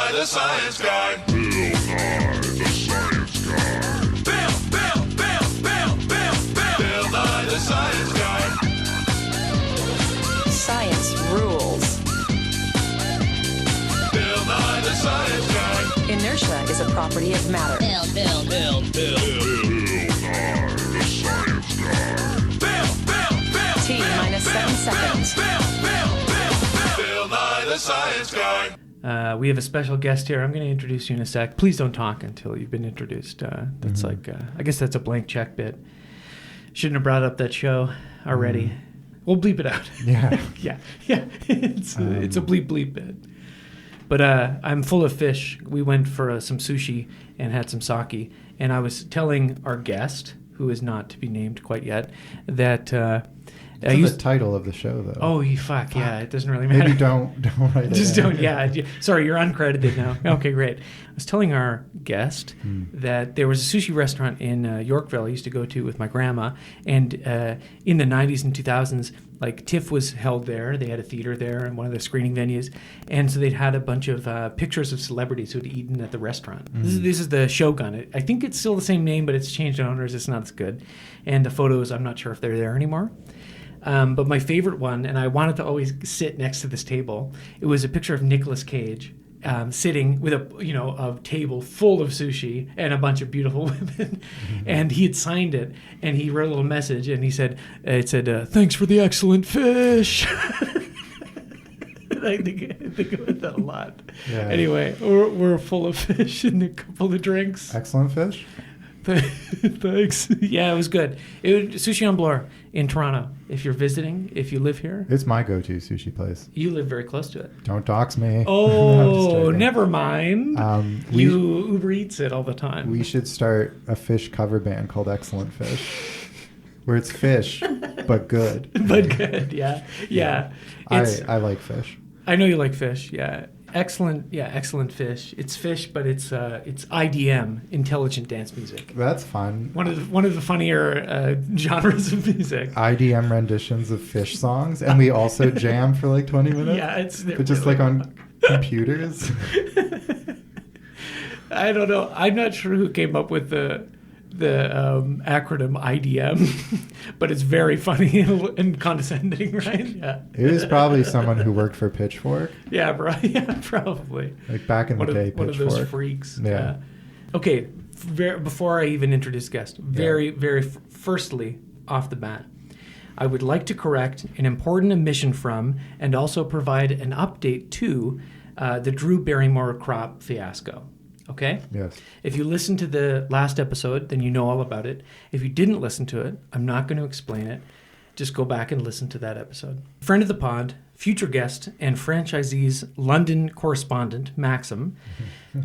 Nye the Science Guy. Bill Nye the Science Guy. Bill Nye the Science Guy. Science rules. Bill Nye the Science Guy. Inertia is a property of matter. Bill Nye the Science Guy. T minus 7 seconds. Bill Nye the Science Guy. We have a special guest here. I'm going to introduce you in a sec. Please don't talk until you've been introduced. That's like, I guess that's a blank check bit. Shouldn't have brought up that show already. We'll bleep it out. Yeah. yeah. It's a bleep bit. But I'm full of fish. We went for some sushi and had some sake. And I was telling our guest, who is not to be named quite yet, that... It's the title of the show, though. Oh, fuck. Yeah, it doesn't really matter. Maybe don't write it Just down. don't, yeah. Sorry, you're uncredited now. Okay, great. I was telling our guest that there was a sushi restaurant in Yorkville I used to go to with my grandma, and in the 90s and 2000s, like TIFF was held there. They had a theater there and one of the screening venues, and so they'd had a bunch of pictures of celebrities who'd eaten at the restaurant. This is the Shogun. I think it's still the same name, but it's changed owners. It's not as good. And the photos, I'm not sure if they're there anymore. But my favorite one, and I wanted to always sit next to this table, it was a picture of Nicolas Cage sitting with a table full of sushi and a bunch of beautiful women. And he had signed it, and he wrote a little message, and he said, "Thanks for the excellent fish." I think about that a lot. Yeah. Anyway, we're full of fish and a couple of drinks. Excellent fish. Thanks. Yeah, it was good. Sushi on Bloor in Toronto. If you're visiting, if you live here. It's my go-to sushi place. You live very close to it. Don't dox me. Oh, never mind. You Uber Eats it all the time. We should start a fish cover band called Excellent Fish, where it's fish, but good. But good, yeah. I like fish. I know you like fish, yeah. Excellent fish. It's fish, but it's IDM, intelligent dance music. That's fun. One of the funnier genres of music. IDM renditions of fish songs, and we also jam for like 20 minutes. Yeah, but just like on computers. I don't know. I'm not sure who came up with the acronym IDM, but it's very funny and condescending, right? Yeah. It was probably someone who worked for Pitchfork. Yeah, probably. Like back in the day, one Pitchfork. of those freaks. Yeah. Okay, before I even introduce guest, firstly, off the bat, I would like to correct an important omission from and also provide an update to the Drew Barrymore crop fiasco. Okay? Yes. If you listened to the last episode, then you know all about it. If you didn't listen to it, I'm not going to explain it. Just go back and listen to that episode. Friend of the pod, future guest, and franchisee's London correspondent, Maxim,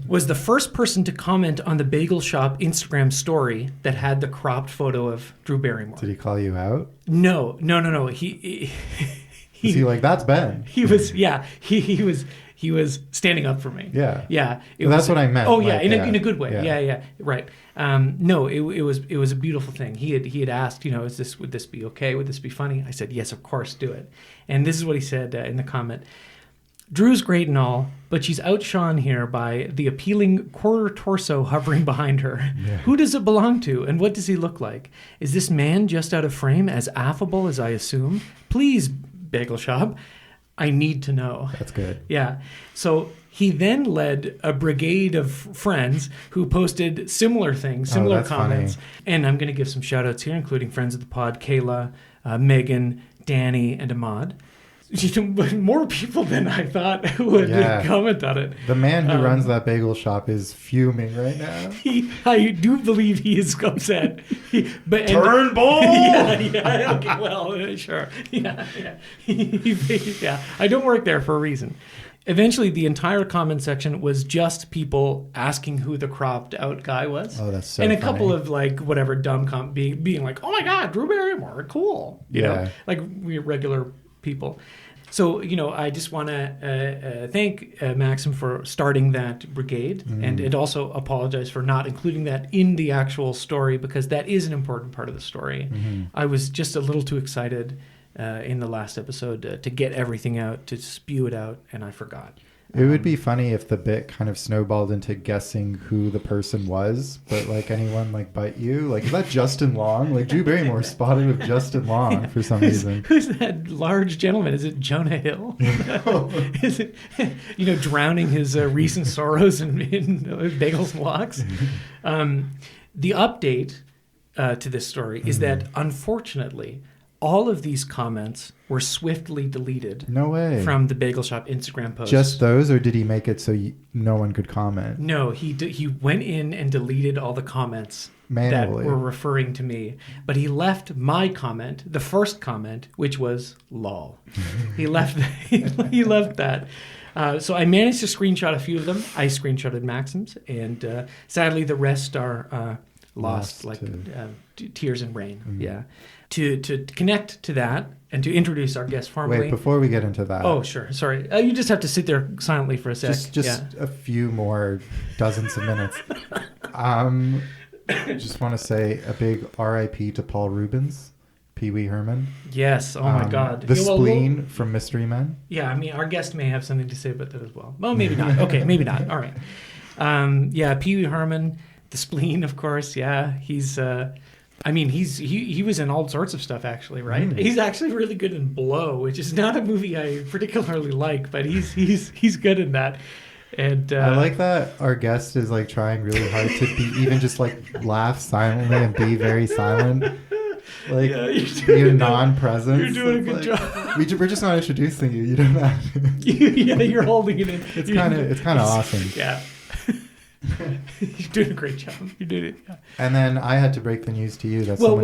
was the first person to comment on the bagel shop Instagram story that had the cropped photo of Drew Barrymore. Did he call you out? No. Is he like, that's Ben? He was he was standing up for me. Yeah. Yeah. That's what I meant. Oh, yeah, like, in a good way. Yeah. Right. No, it was a beautiful thing. He had asked, would this be okay? Would this be funny? I said, yes, of course, do it. And this is what he said in the comment. Drew's great and all, but she's outshone here by the appealing quarter torso hovering behind her. Yeah. Who does it belong to, and what does he look like? Is this man just out of frame, as affable as I assume? Please, bagel shop, I need to know. That's good. Yeah. So he then led a brigade of friends who posted similar things, similar comments. Funny. And I'm going to give some shout outs here, including friends of the pod, Kayla, Megan, Danny, and Ahmad. More people than I thought would comment on it. The man who runs that bagel shop is fuming right now. I do believe he is upset. Turnbull! Yeah. Okay, well, sure. Yeah. Yeah. I don't work there for a reason. Eventually, the entire comment section was just people asking who the cropped out guy was. Oh, that's so And a funny. couple of dumb being like, oh my God, Drew Barrymore, cool. You know, like we regular people. So, I just want to thank Maxim for starting that brigade and also apologize for not including that in the actual story, because that is an important part of the story. I was just a little too excited in the last episode to get everything out, to spew it out, and I forgot. It would be funny if the bit kind of snowballed into guessing who the person was, but like anyone like but you, like is that Justin Long? Like Drew Barrymore spotted with Justin Long for some reason. Who's that large gentleman? Is it Jonah Hill? Is it, drowning his recent sorrows in bagels and lox? The update to this story is that unfortunately, all of these comments were swiftly deleted. No way. From the Bagel Shop Instagram post. Just those, or did he make it so no one could comment? No, he went in and deleted all the comments manually that were referring to me. But he left my comment, the first comment, which was lol. He left that. So I managed to screenshot a few of them. I screenshotted Maxim's, and sadly the rest are lost like tears in rain. Mm-hmm. Yeah. To connect to that and to introduce our guest formally. Wait, before we get into that. Oh, sure. Sorry. You just have to sit there silently for a sec. Just a few more dozens of minutes. Just want to say a big RIP to Paul Rubens, Pee Wee Herman. Yes. Oh, my God. The spleen from Mystery Men. Yeah, I mean, our guest may have something to say about that as well. Well, maybe not. Okay, maybe not. All right. Pee Wee Herman, the spleen, of course. Yeah, he's... he was in all sorts of stuff, actually, right? Mm. He's actually really good in Blow, which is not a movie I particularly like, but he's good in that. And I like that our guest is like trying really hard to be even just like laugh silently and be very silent. Like be a non-presence. You're doing a good job. We're just not introducing you. You don't have to. You're holding it in. It's kind of awesome. Yeah. You're doing a great job. You're doing it. Yeah. And then I had to break the news to you. Before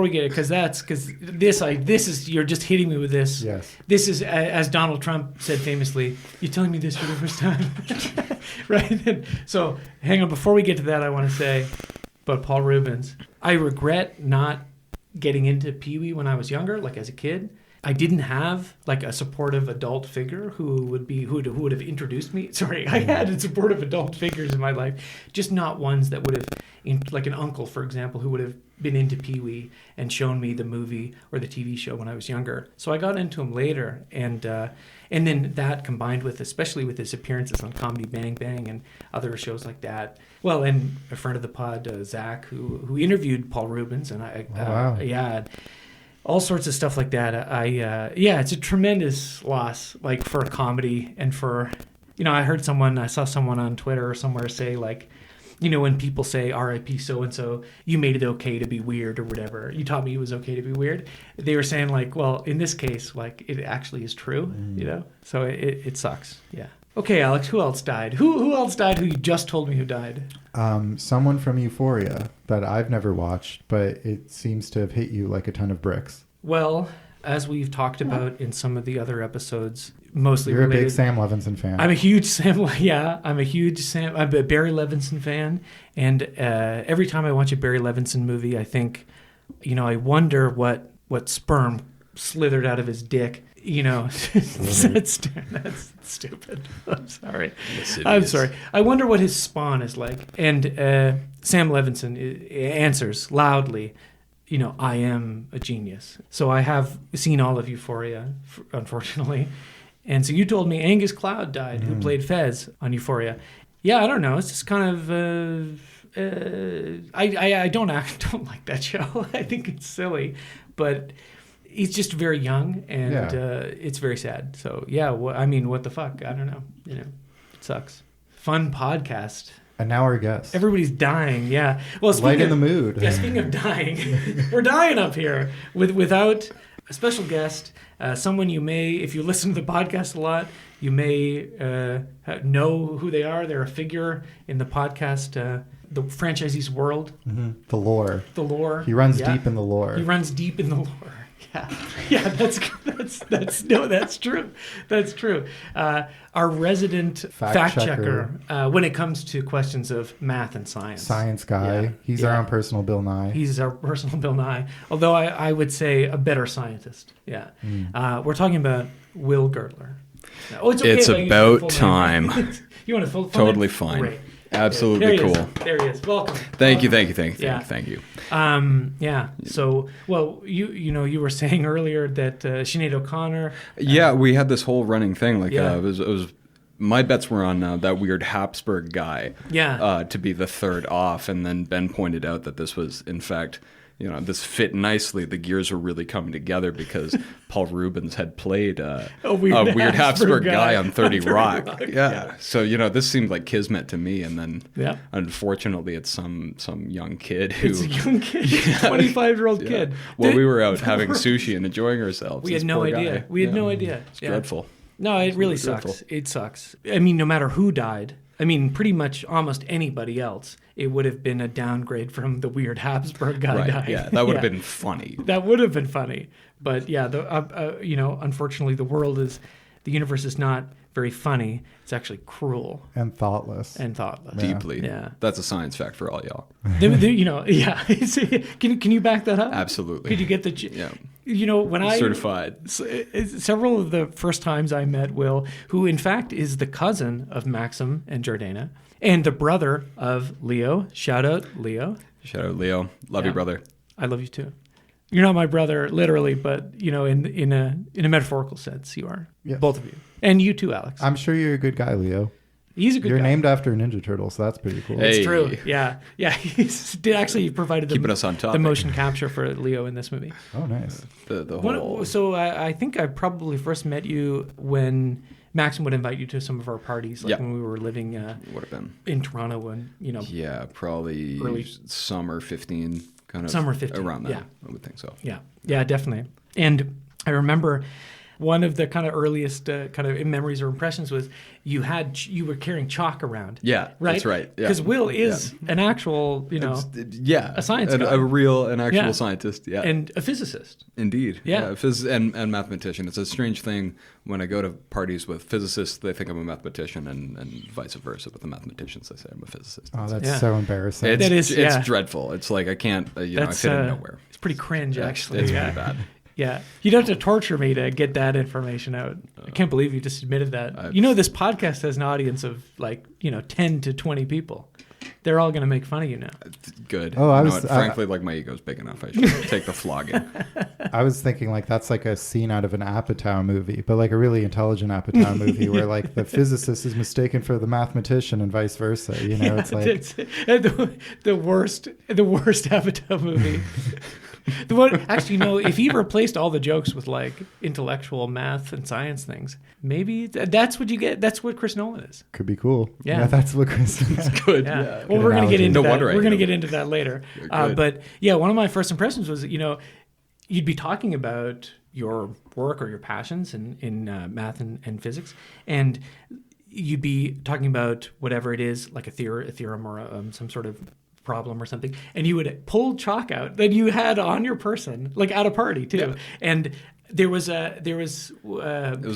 we get it, because this is you're just hitting me with this. Yes. This is, as Donald Trump said famously, "You're telling me this for the first time," right? And so hang on. Before we get to that, I want to say about Paul Rubens. I regret not getting into Pee Wee when I was younger, like as a kid. I didn't have like a supportive adult figure who would have introduced me. Sorry, I had supportive adult figures in my life, just not ones that would have, like an uncle, for example, who would have been into Pee Wee and shown me the movie or the TV show when I was younger. So I got into him later, and then that combined with, especially with his appearances on Comedy Bang Bang and other shows like that. Well, and a friend of the pod, Zach, who interviewed Paul Rubens, and all sorts of stuff like that. It's a tremendous loss, like for comedy and for, I saw someone on Twitter or somewhere say like, when people say R.I.P. so-and-so, you made it okay to be weird or whatever. You taught me it was okay to be weird. They were saying like, well, in this case, like it actually is true, So it sucks. Yeah. Okay, Alex, who else died? Who else died who you just told me who died? Someone from Euphoria that I've never watched, but it seems to have hit you like a ton of bricks. Well, as we've talked about in some of the other episodes, mostly You're related, a big Sam Levinson fan. I'm a huge Barry Levinson fan, and every time I watch a Barry Levinson movie, I think, I wonder what sperm slithered out of his dick. That's stupid. I'm sorry. I'm sorry. I wonder what his spawn is like. And Sam Levinson answers loudly, I am a genius. So I have seen all of Euphoria, unfortunately. And so you told me Angus Cloud died, who played Fez on Euphoria. Yeah, I don't know. It's just kind of... I don't like that show. I think it's silly, but... He's just very young, and it's very sad. So, what the fuck? I don't know. It sucks. Fun podcast. And now our guest. Everybody's dying, yeah. Well, lighten the mood. Yeah, speaking of dying, we're dying up here without a special guest, someone you may, if you listen to the podcast a lot, you may know who they are. They're a figure in the podcast, the franchisee's world. Mm-hmm. The lore. He runs deep in the lore. Yeah, that's true. That's true. Our resident fact checker when it comes to questions of math and science. Science guy. Yeah. He's our own personal Bill Nye. He's our personal Bill Nye. Although I would say a better scientist. Yeah. We're talking about Will Gertler. It's okay. It's about time. You want to full totally fine. Great. Absolutely cool. There he is. Welcome. Thank you. Thank you. So, well, you were saying earlier that Sinead O'Connor. We had this whole running thing. Like it was my bets were on that weird Habsburg guy. Yeah. To be the third off, and then Ben pointed out that this was, in fact, this fit nicely. The gears were really coming together because Paul Rubens had played a weird Habsburg guy on 30 Rock. Yeah. So, this seemed like kismet to me. And then, unfortunately, it's some young kid who... It's a young kid. 25-year-old kid. Well, we were out having sushi and enjoying ourselves. We had no idea. We had no idea. It's dreadful. No, it really sucks. Dreadful. It sucks. I mean, no matter who died, pretty much almost anybody else, it would have been a downgrade from the weird Habsburg guy dying. Yeah, that would have been funny. That would have been funny. But yeah, unfortunately, the universe is not very funny. It's actually cruel and thoughtless. Deeply. Yeah. That's a science fact for all y'all. Yeah. Can you back that up? Absolutely. Could you get the... Yeah. When I... Certified. Several of the first times I met Will, who in fact is the cousin of Maxim and Jordana, and the brother of Leo. Shout out, Leo. Shout out, Leo. Love you, brother. I love you too. You're not my brother, literally, but in a metaphorical sense, you are. Yeah. Both of you, and you too, Alex. I'm sure you're a good guy, Leo. He's a good guy. You're named after a Ninja Turtle, so that's pretty cool. It's true. Yeah. He did actually provided keeping us on topic. The motion capture for Leo in this movie. Oh, nice. The whole. So I think I probably first met you when Maxim would invite you to some of our parties, when we were living would have been in Toronto, when Yeah, probably early summer 15, kind of summer 15, around that. I would think so. Yeah, definitely. And I remember one of the kind of earliest kind of memories or impressions was you were carrying chalk around. Yeah, right? That's right. Yeah. Because Will is an actual, a science guy. An actual scientist. Yeah, and a physicist. Indeed. Yeah. And mathematician. It's a strange thing when I go to parties with physicists, they think I'm a mathematician, and vice versa. With the mathematicians, they say I'm a physicist. Oh, that's so embarrassing. It's dreadful. It's like I can't, I fit in nowhere. It's pretty cringe, actually. It's pretty bad. Yeah. You don't have to torture me to get that information out. I can't believe you just admitted that. This podcast has an audience of 10 to 20 people. They're all going to make fun of you now. Good. Oh, frankly, my ego's big enough. I should take the flogging. I was thinking that's like a scene out of an Apatow movie, but like a really intelligent Apatow movie where like the physicist is mistaken for the mathematician and vice versa. It's like the worst Apatow movie. The one, actually, if he replaced all the jokes with like intellectual math and science things, maybe that's what you get. That's what Chris Nolan is. Could be cool. Yeah, that's what Chris. It's good. Yeah. Well, we're gonna get into that. We're gonna get into that later. But one of my first impressions was you'd be talking about your work or your passions in math and physics, and you'd be talking about whatever it is, like a theorem or some sort of problem or something, and you would pull chalk out that you had on your person, like at a party too. And it was a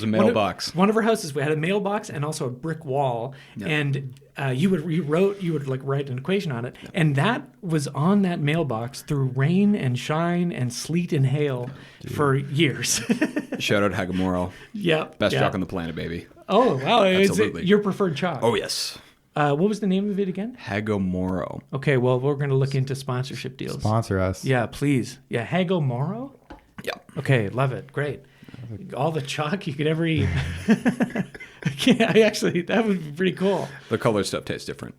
mailbox. One of our houses, we had a mailbox and also a brick wall, and you would like write an equation on it, and that was on that mailbox through rain and shine and sleet and hail for years. Shout out Hagamoro. Best chalk on the planet, baby. Oh wow, absolutely. It's your preferred chalk. Oh yes. What was the name of it again? Hagomoro. Okay, well, we're going to look into sponsorship deals. Sponsor us. Yeah, please. Yeah, Hagomoro? Yeah. Okay, love it. Great. All the chalk you could ever eat. Actually, that would be pretty cool. The color stuff tastes different.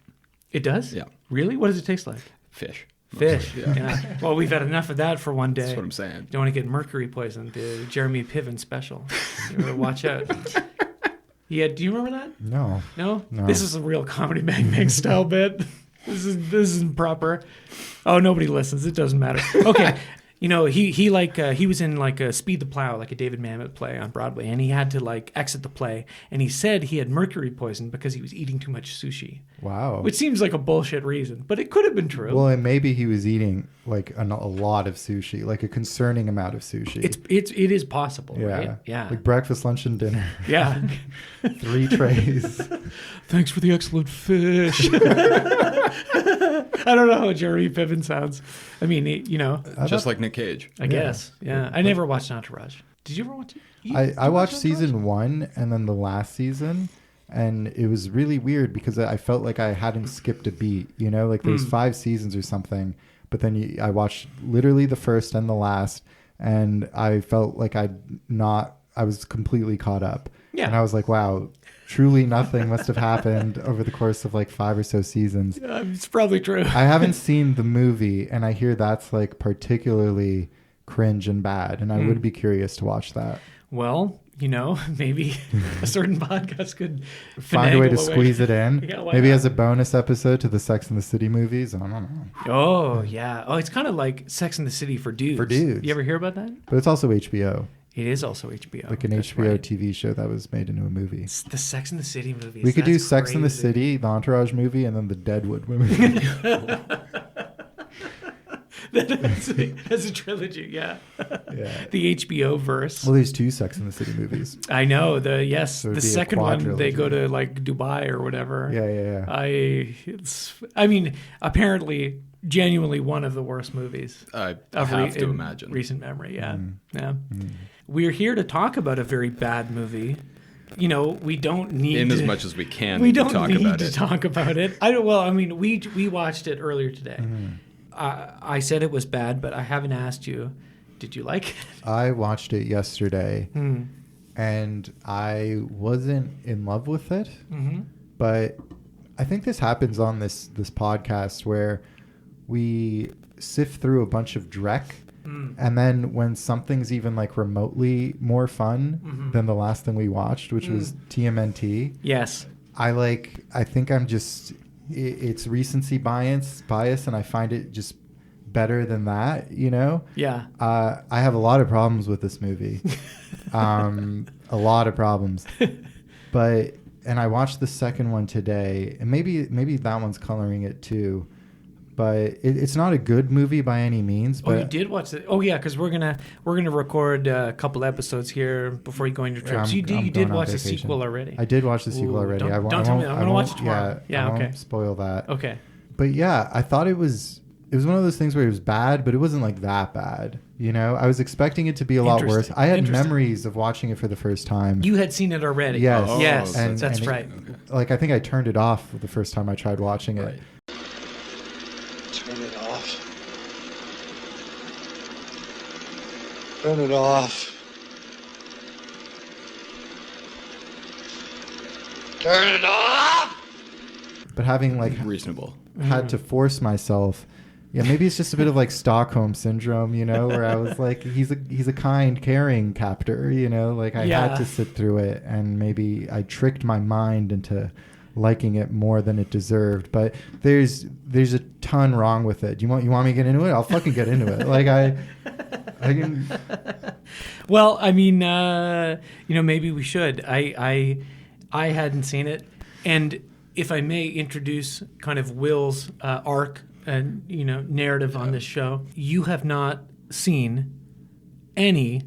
It does? Yeah. Really? What does it taste like? Fish. Yeah. Well, we've had enough of that for one day. That's what I'm saying. Don't want to get mercury poisoned. The Jeremy Piven special. You better watch out. Yeah, do you remember that? No. This is a real Comedy Bang Bang style bit. This isn't proper. Oh, nobody listens. It doesn't matter. Okay. He was in like a Speed the Plow, like a David Mamet play on Broadway, and he had to like exit the play, and he said he had mercury poison because he was eating too much sushi. Wow. Which seems like a bullshit reason, but it could have been true. Well, and maybe he was eating like a lot of sushi, like a concerning amount of sushi. It is possible, right? Yeah. Like breakfast, lunch, and dinner. Yeah. 3 trays. Thanks for the excellent fish. I don't know how Jeremy Piven sounds. I mean, just like Nick Cage. I guess. Yeah. I never watched Entourage. Did you ever watch it? I watched season 1 and then the last season, and it was really weird because I felt like I hadn't skipped a beat. Like there's 5 seasons or something, but then I watched literally the first and the last, and I felt like I was completely caught up. Yeah. And I was like, wow, truly nothing must have happened over the course of like 5 or so seasons. It's probably true. I haven't seen the movie, and I hear that's like particularly cringe and bad, and I would be curious to watch that. Well, maybe a certain podcast could Find a way to squeeze it in. Yeah, why maybe not? as a bonus episode to the Sex and the City movies. I don't know. Oh, yeah. Oh, it's kind of like Sex and the City for dudes. For dudes. You ever hear about that? But it's also HBO. It is also HBO. Like an That's HBO right. TV show that was made into a movie. It's the Sex and the City movies. We could do That's Sex and the crazy. City, the Entourage movie, and then the Deadwood movie. That's a trilogy, yeah. Yeah. The HBO verse. Well, there's 2 Sex and the City movies. I know the it'd the be a second one they quadrilogy. go to like Dubai or whatever. Yeah. I mean, apparently, genuinely one of the worst movies. I of have to in imagine. recent memory. Yeah, yeah. We're here to talk about a very bad movie. We don't need In to, as much as we can we to don't talk need about to it. talk about it. I mean, we watched it earlier today. I said it was bad, but I haven't asked you. Did you like it? I watched it yesterday, and I wasn't in love with it. But I think this happens on this podcast where we sift through a bunch of dreck, and then when something's even like remotely more fun than the last thing we watched, which was TMNT, Yes. I think I'm just it's recency bias, and I find it just better than that, Yeah. I have a lot of problems with this movie, a lot of problems, and I watched the second one today, and maybe that one's coloring it too, but it's not a good movie by any means. But Oh, you did watch it? Oh, yeah, because we're gonna record a couple episodes here before you go on your trip. I'm- So you I'm did going on watch the vacation. sequel already. I did watch the sequel Ooh, already. don't- I won't, don't tell me. I'm gonna watch it I tomorrow. won't- Yeah, I won't okay. spoil that. Okay. But yeah, I thought it was one of those things where it was bad, but it wasn't like that bad. I was expecting it to be a lot worse. Interesting. I had Interesting. memories of watching it for the first time. You had seen it already. Yes. Oh, Yes, and- that's and it- right. Like, I think I turned it off the first time I tried watching it. Right. Turn it off. Turn it off. Turn it off! But having like Reasonable. had to force myself, maybe it's just a bit of like Stockholm syndrome, where I was like, he's a kind, caring captor, like I Yeah. had to sit through it, and maybe I tricked my mind into liking it more than it deserved. But there's a ton wrong with it. You want me to get into it? I'll fucking get into it. Like I can. Well, I mean, maybe we should. I hadn't seen it, and if I may introduce kind of Will's arc and narrative on this show, you have not seen any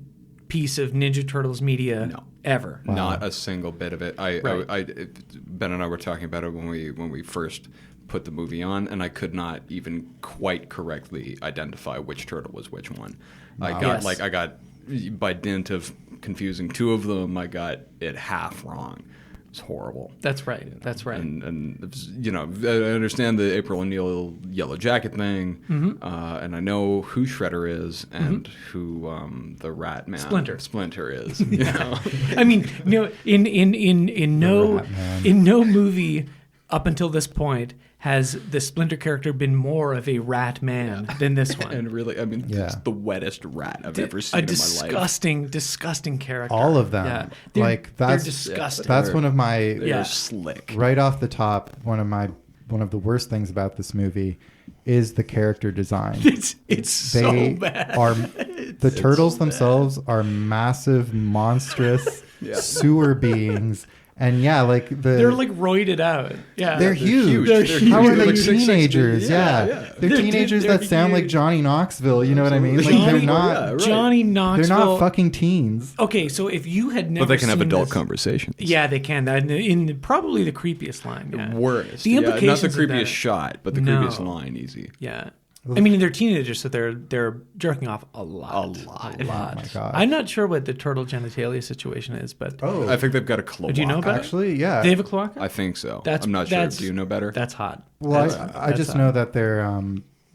piece of Ninja Turtles media No. ever. Wow. Not a single bit of it. Ben and I were talking about it when we first put the movie on, and I could not even quite correctly identify which turtle was which one. I got Yes. by dint of confusing 2 of them, I got it half wrong. It's horrible. That's right. That's right. And I understand the April O'Neil Yellow Jacket thing, and I know who Shredder is and who the Rat Man Splinter. is. I mean, in no Rat Man. in no movie up until this point has the Splinter character been more of a rat man than this one. And really, I mean, Yeah. it's the wettest rat I've ever seen A in my life. disgusting character. All of them. Yeah. Like they're that's disgusting. That's one of my They're Yeah. slick. right off the top. One of the worst things about this movie is the character design. It's so They bad. are the turtles themselves are massive, monstrous sewer beings, and They're like roided out. Yeah. they're huge. They're How huge. are they Like 6'6". teenagers? Yeah, Yeah, yeah. they're teenagers they're that sound like huge. Johnny Knoxville. You know what I mean? Like Johnny- they're Yeah, not. right. Johnny They're Knoxville. not fucking teens. Okay, so if you had never But they can have seen adult this- conversations. Yeah, they can. In probably the creepiest line. Yeah. Worst. The Yeah, not the implications of creepiest that- shot, but the No. creepiest line, easy. Yeah. I mean, they're teenagers, so they're jerking off a lot. A lot. A lot. Oh my God. I'm not sure what the turtle genitalia situation is, but Oh, I think they've got a cloaca. do you know about it? actually, yeah. they have a cloaca? I think so. That's- I'm not sure. that's- Do you know better? That's hot. Well, That's I just know that they're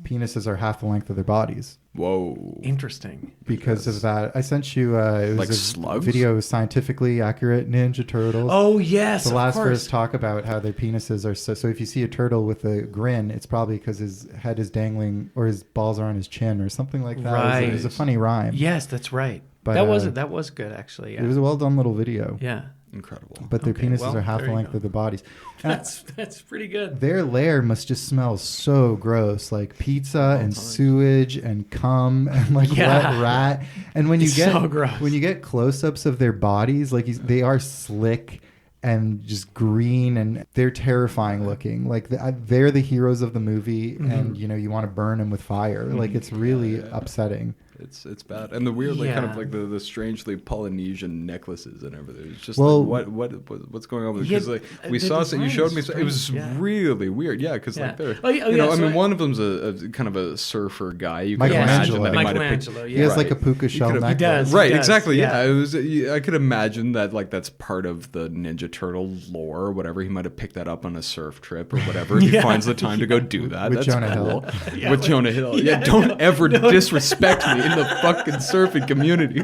penises are half the length of their bodies. Whoa. Interesting. Because of that, I sent you it was Like a slugs? video of scientifically accurate Ninja Turtles. Oh, yes, the of last course. verse talk about how their penises are so if you see a turtle with a grin, it's probably because his head is dangling or his balls are on his chin or something like that. Right. It was a funny rhyme. Yes, that's right. But, that was good, actually. Yeah. It was a well done little video. Yeah. Incredible. But their Okay, penises well, are half there the you length go. of their bodies. And That's pretty good. their lair must just smell so gross, like pizza and sewage and cum and like Yeah. wet rat. And when you It's get so gross. when you get close-ups of their bodies, like they are slick and just green, and they're terrifying looking. Like they're the heroes of the movie, and you want to burn them with fire. Like it's really upsetting. It's bad, and the weird, like kind of Yeah. like the strangely Polynesian necklaces and everything. It's just Well- like what's going on with it? Yeah, Because like we the saw, you design showed is me, it was strange, yeah. really weird. Yeah, because Yeah. like they're, Oh, yeah, I so mean, one of them's a kind of a surfer guy. You could Michelangelo. imagine that he might have picked. Michelangelo, He has yeah. like a puka shell could've- necklace. He does. Right, does, exactly. yeah. Yeah, it was. I could imagine that, like that's part of the Ninja Turtle lore or whatever. He might have picked that up on a surf trip or whatever. If he finds the time to go do that, With that's Jonah cool. Hill. With Jonah Hill. Yeah, don't ever disrespect me in the fucking surfing community.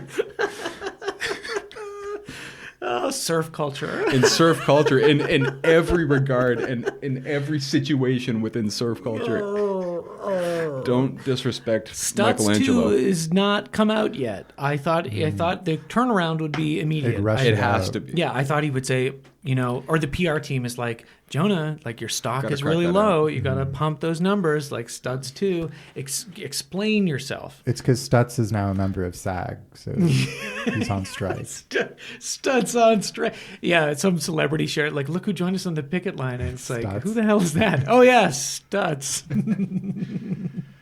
Oh, surf culture. In surf culture, in every regard, and in every situation within surf culture. Don't disrespect Stutz 2 Michelangelo. is not come out yet. I thought the turnaround would be immediate. They'd rush It it has out. to be. Yeah, I thought he would say, or the PR team is like, Jonah, like your stock Gotta is crack really that low. out. You got to pump those numbers, like Stutz 2. Explain yourself. It's because Stutz is now a member of SAG, so he's on strike. Stutz on strike. Yeah, some celebrity shared, like, look who joined us on the picket line. And it's like, Stutz. who the hell is that? Oh, yeah, Stutz.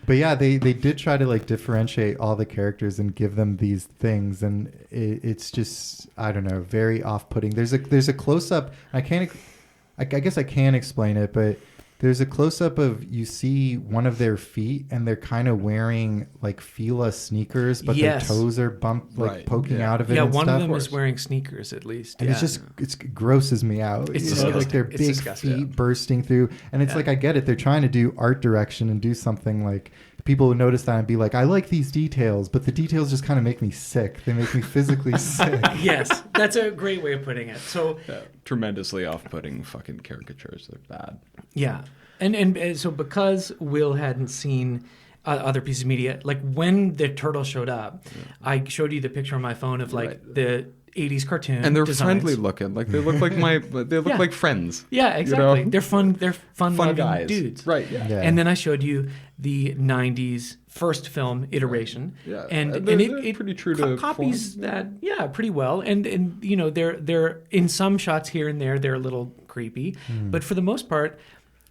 But yeah, they did try to like differentiate all the characters and give them these things, and it's just, I don't know, very off-putting. There's a close-up. I guess I can explain it, but there's a close-up of you see one of their feet, and they're kind of wearing like Fila sneakers, but Yes. their toes are bumped, like Right, poking yeah. out of it. Yeah, and one stuff. of them is wearing sneakers at least. And yeah. it grosses me out. It's You know, like disgusting. their It's big disgusting. feet bursting through. And it's like, I get it. They're trying to do art direction and do something like, people would notice that and be like, I like these details, but the details just kind of make me sick. They make me physically sick. Yes, that's a great way of putting it. So, Yeah, tremendously off-putting fucking caricatures. They're bad. yeah. And so because Will hadn't seen other pieces of media, like when the turtle showed up, I showed you the picture on my phone of like Right. the 80s cartoon And they're designs. friendly looking. Like they look like they look Yeah. like friends. Yeah, exactly. You know? They're fun Fun loving guys. dudes. Right, yeah. Yeah. And then I showed you the 90s first film iteration. Yeah. And They're it pretty true to copies form. that pretty well. And they're in some shots here and there they're a little creepy, but for the most part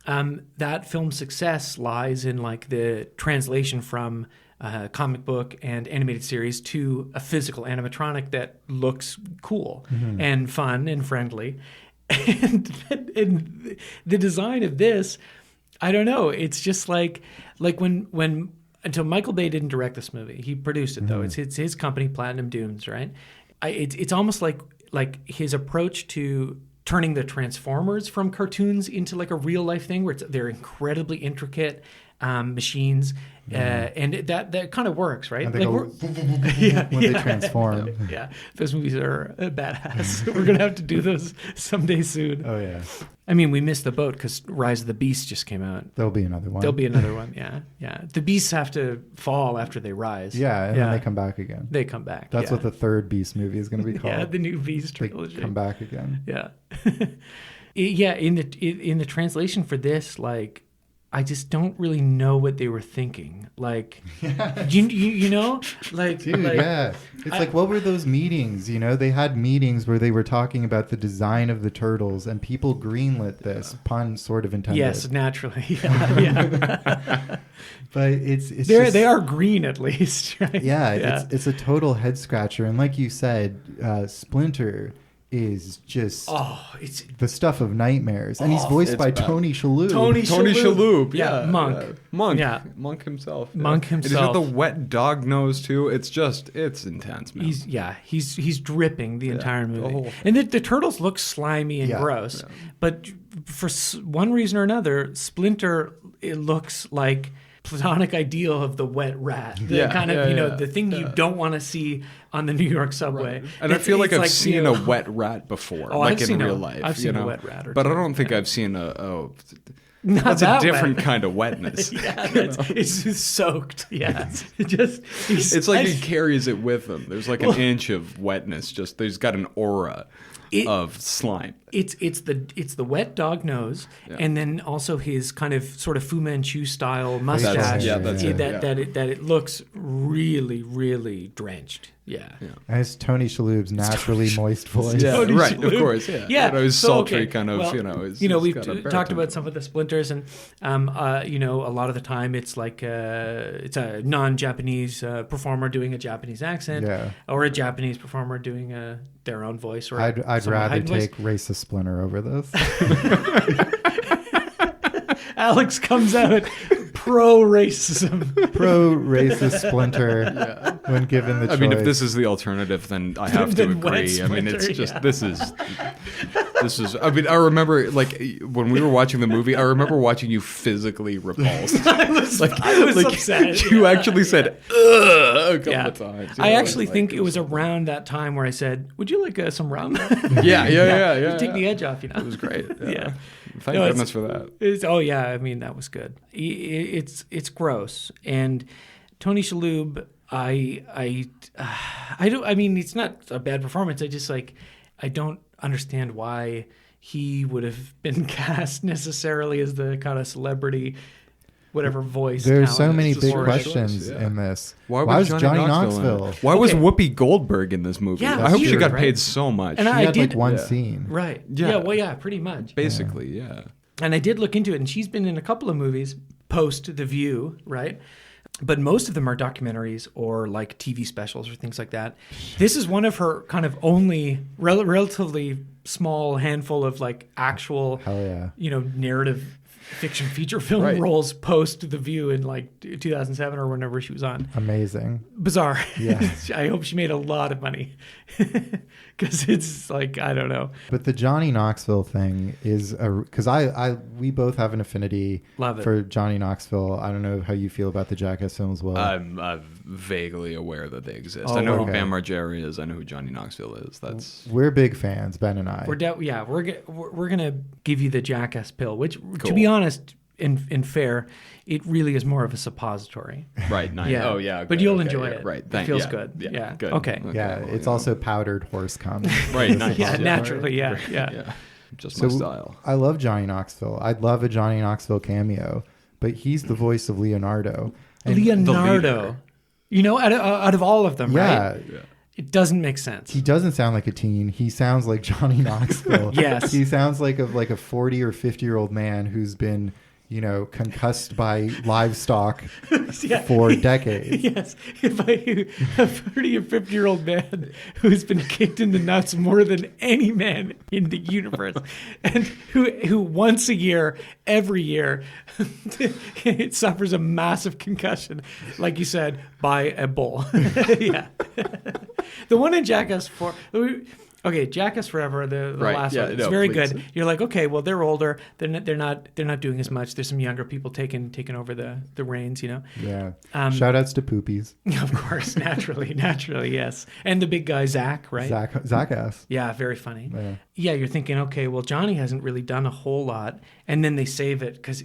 that film's success lies in like the translation from comic book and animated series to a physical animatronic that looks cool and fun and friendly. And the design of this, I don't know. It's just like when until Michael Bay didn't direct this movie, he produced it though. It's his company, Platinum Dunes, right? It's almost like his approach to turning the Transformers from cartoons into like a real life thing, where they're incredibly intricate machines, and that kind of works, right? And they Like go yeah, when they transform. yeah, those movies are badass. We're gonna have to do those someday soon. Oh, yeah. I mean, we missed the boat because Rise of the Beast just came out. There'll be another one. There'll be another one. Yeah. The beasts have to fall after they rise. Yeah, and then they come back again. They come back. That's yeah. what the third Beast movie is going to be called. Yeah, the new Beast They trilogy. come back again. Yeah. Yeah. In the translation for this, like, I just don't really know what they were thinking. Like, you know, like, Dude, like, yeah. It's like, what were those meetings? You know, they had meetings where they were talking about the design of the turtles, and people greenlit this, pun sort of intended. Yes, naturally. Yeah. But it's They are green at least, right? Yeah, it's a total head scratcher. And like you said, Splinter is just it's the stuff of nightmares. And he's voiced it's by bad. Tony Shalhoub. Tony Shalhoub. Yeah, Yeah. Monk. Yeah. Monk. Yeah. Monk himself. Yeah. Monk And he's got himself. the wet dog nose too. It's intense, man. He's dripping the entire movie, whole- and the turtles look slimy and Yeah. gross. But for one reason or another, Splinter, it looks like platonic ideal of the wet rat, the thing you don't want to see on the New York subway. Right. And I feel like I've seen a wet rat before, in real life. I've seen a wet rat, but I don't think I've seen Not that's a that different wet. kind of wetness. It's just soaked. Yeah, It's like he carries it with him. There's like an inch of wetness. Just there's got an aura of slime. It's the wet dog nose, and then also his kind of sort of Fu Manchu style mustache. That it looks really, really drenched. Yeah. And it's Tony Shalhoub's naturally moist voice. Yeah, Tony right. Shalhoub. Of course. Yeah. Yeah. His So, sultry okay. kind of. Well, we've got a talked baritone. about some of the splinters, and a lot of the time it's like it's a non-Japanese performer doing a Japanese accent, or a Japanese performer doing their own voice. Or I'd rather take Racist Splinter over this. Alex comes out pro-racism. Pro-racist Splinter when given the choice. I mean, if this is the alternative, then I have to Then wet agree. I mean, it's Splinter, just this is. I mean, I remember like when we were watching the movie. I remember watching you physically repulsed. I was upset. You actually said "ugh" a couple of times. I actually think it was around that time where I said, "Would you like some rum?" Yeah. Take the edge off, It was great. Yeah. Thank goodness for that. I mean, that was good. It's gross. And Tony Shalhoub, I don't. I mean, it's not a bad performance. I just I don't understand why he would have been cast necessarily as the kind of celebrity, whatever voice. There's so talent. many It's big just questions Yeah. in this. Why was Johnny Knoxville? Why was Okay. Whoopi Goldberg in this movie? Yeah, I hope that's she true, got right? paid so much. And She I had did like one scene. right. Yeah. Pretty much. Basically, yeah. And I did look into it, and she's been in a couple of movies post The View, right? But most of them are documentaries or like TV specials or things like that. This is one of her kind of only relatively small handful of like actual, narrative fiction feature film roles post The View in like 2007 or whenever she was on. Amazing. Bizarre. Yeah. I hope she made a lot of money because it's like, I don't know. But the Johnny Knoxville thing is because we both have an affinity for Johnny Knoxville. I don't know how you feel about the Jackass films. Well, I'm vaguely aware that they exist. I know who Bam Margera is. I know who Johnny Knoxville is. We're big fans, Ben and I. We're gonna give you the Jackass pill, which to be honest and fair, it really is more of a suppository. Right. Nice. Yeah. Oh yeah. But you'll enjoy it. Right. It feels good. Yeah. Good. Okay. Yeah. Well, It's also powdered horse cum. Right. Nice. Yeah. Naturally. Yeah. Just my style. I love Johnny Knoxville. I'd love a Johnny Knoxville cameo, but he's the voice of Leonardo. And Leonardo. Out of all of them, right? Yeah. It doesn't make sense. He doesn't sound like a teen. He sounds like Johnny Knoxville. Yes. He sounds like a 40 or 50-year-old man who's been, concussed by livestock for decades. Yes. If a 30 or 50-year-old man who's been kicked in the nuts more than any man in the universe, and who once a year, every year, it suffers a massive concussion, like you said, by a bull. Yeah. The one in Jackass 4. Okay, Jackass Forever, the last one. It's very good. You're like, okay, well, they're older. They're not doing as much. There's some younger people taking over the reins. Yeah. Shout outs to Poopies. Of course, naturally, yes. And the big guy Zach, right? Zach ass. Yeah, very funny. Yeah. You're thinking, okay, well, Johnny hasn't really done a whole lot, and then they save it because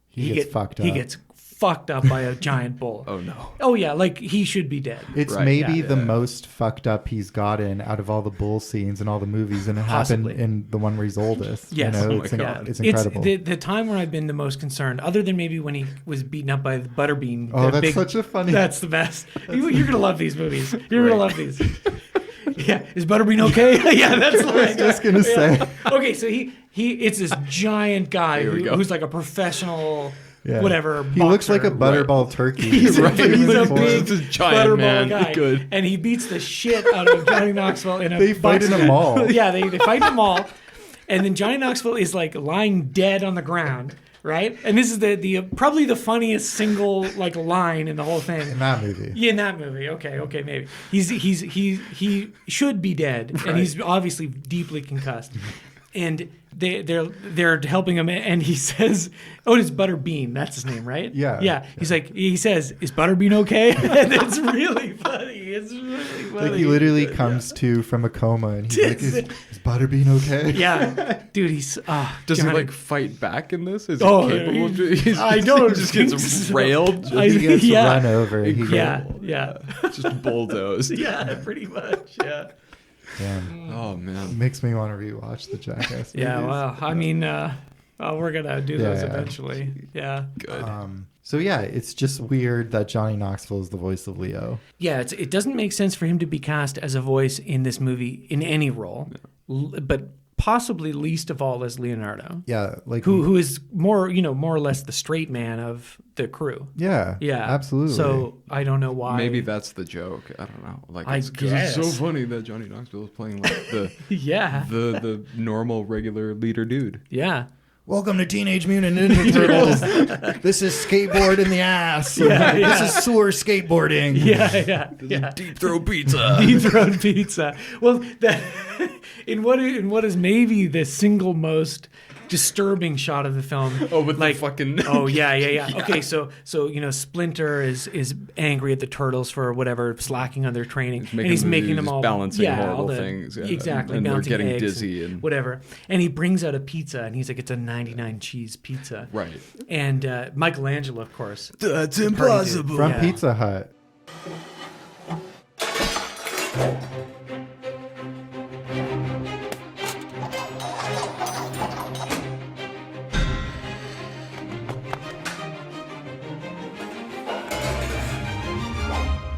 he gets fucked up. He gets fucked up by a giant bull. Oh no. Oh yeah, like he should be dead. It's maybe the most fucked up he's gotten out of all the bull scenes in all the movies, and it happened in the one where he's oldest. Yes. It's incredible. It's the time where I've been the most concerned, other than maybe when he was beaten up by the Butterbean. Oh, that's such a funny. That's the best. You're gonna love these movies. You're gonna love these. Yeah, is Butterbean okay? Yeah, that's I was just gonna say. Okay, so it's this giant guy who's like a professional. Yeah. Whatever. He looks like a butterball turkey. He's a big giant butterball guy. Good. And he beats the shit out of Johnny Knoxville in a They fight in a mall. Yeah, they fight in a mall. And then Johnny Knoxville is like lying dead on the ground, right? And this is the probably the funniest single like line in the whole thing. In that movie. Yeah, in that movie. Okay, maybe. He should be dead, and he's obviously deeply concussed. And they're helping him, and he says, "Oh, it's Butterbean. That's his name, right?" Yeah. He says, "Is Butterbean okay?" And it's really funny. It's really funny. Like he literally comes to from a coma, and he's like, "Is Butterbean okay?" Yeah, dude. He's Does he God. like fight back in this? Is he Oh, capable of doing? I don't He just think gets so. railed, He gets run over. Yeah. just bulldozed. Yeah, pretty much. Yeah. Damn. Oh man. Makes me want to rewatch the Jackass. Yeah. movies. Well, I mean, we're gonna do those Yeah. eventually. Yeah. Good. So yeah, it's just weird that Johnny Knoxville is the voice of Leo. Yeah. It doesn't make sense for him to be cast as a voice in this movie in any role, but possibly least of all as Leonardo, Yeah, like who is more or less the straight man of the crew. Yeah, Yeah, absolutely. So I don't know why. Maybe that's the joke. I don't know. Like, I because it's so guess. funny that Johnny Knoxville is playing like the Yeah. the normal regular leader dude. Yeah. Welcome to Teenage Mutant Ninja Turtles. This is skateboard in the ass. Yeah. This is sewer skateboarding. Yeah. Deep throw pizza. Deep-throat pizza. Well, that in what is maybe the single most disturbing shot of the film. Oh, with the fucking. Oh yeah. Okay, so Splinter is angry at the turtles for whatever slacking on their training, and he's making them all balancing all horrible the- things. Yeah. Exactly, and they're balancing getting eggs dizzy and whatever. And he brings out a pizza, and he's like, "It's a 99 cheese pizza." Right. And Michelangelo, of course. That's impossible. From Yeah. Pizza Hut.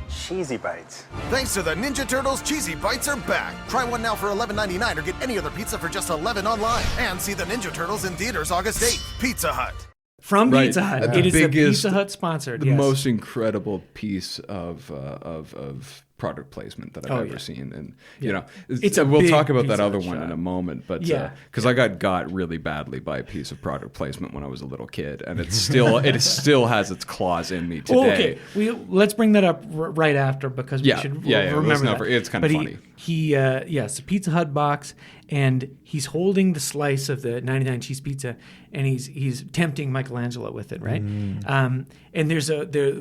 Cheesy Bites. Thanks to the Ninja Turtles, Cheesy Bites are back. Try one now for $11.99 or get any other pizza for just $11 online. And see the Ninja Turtles in theaters August 8th. Pizza Hut. From Right. Pizza Hut. The It is a biggest- Pizza Hut sponsored. The yes. most incredible piece of product placement that I've Oh, ever yeah. seen, and Yeah. it's It's a we'll big talk about that Pizza other Hut one shot. in a moment, but Yeah. because I got really badly by a piece of product placement when I was a little kid, and it still has its claws in me today. Oh, okay, let's bring that up right after because we should remember let's that. not it's kind of But funny. It's a Pizza Hut box, and he's holding the slice of the 99 cheese pizza, and he's tempting Michelangelo with it, right? And there's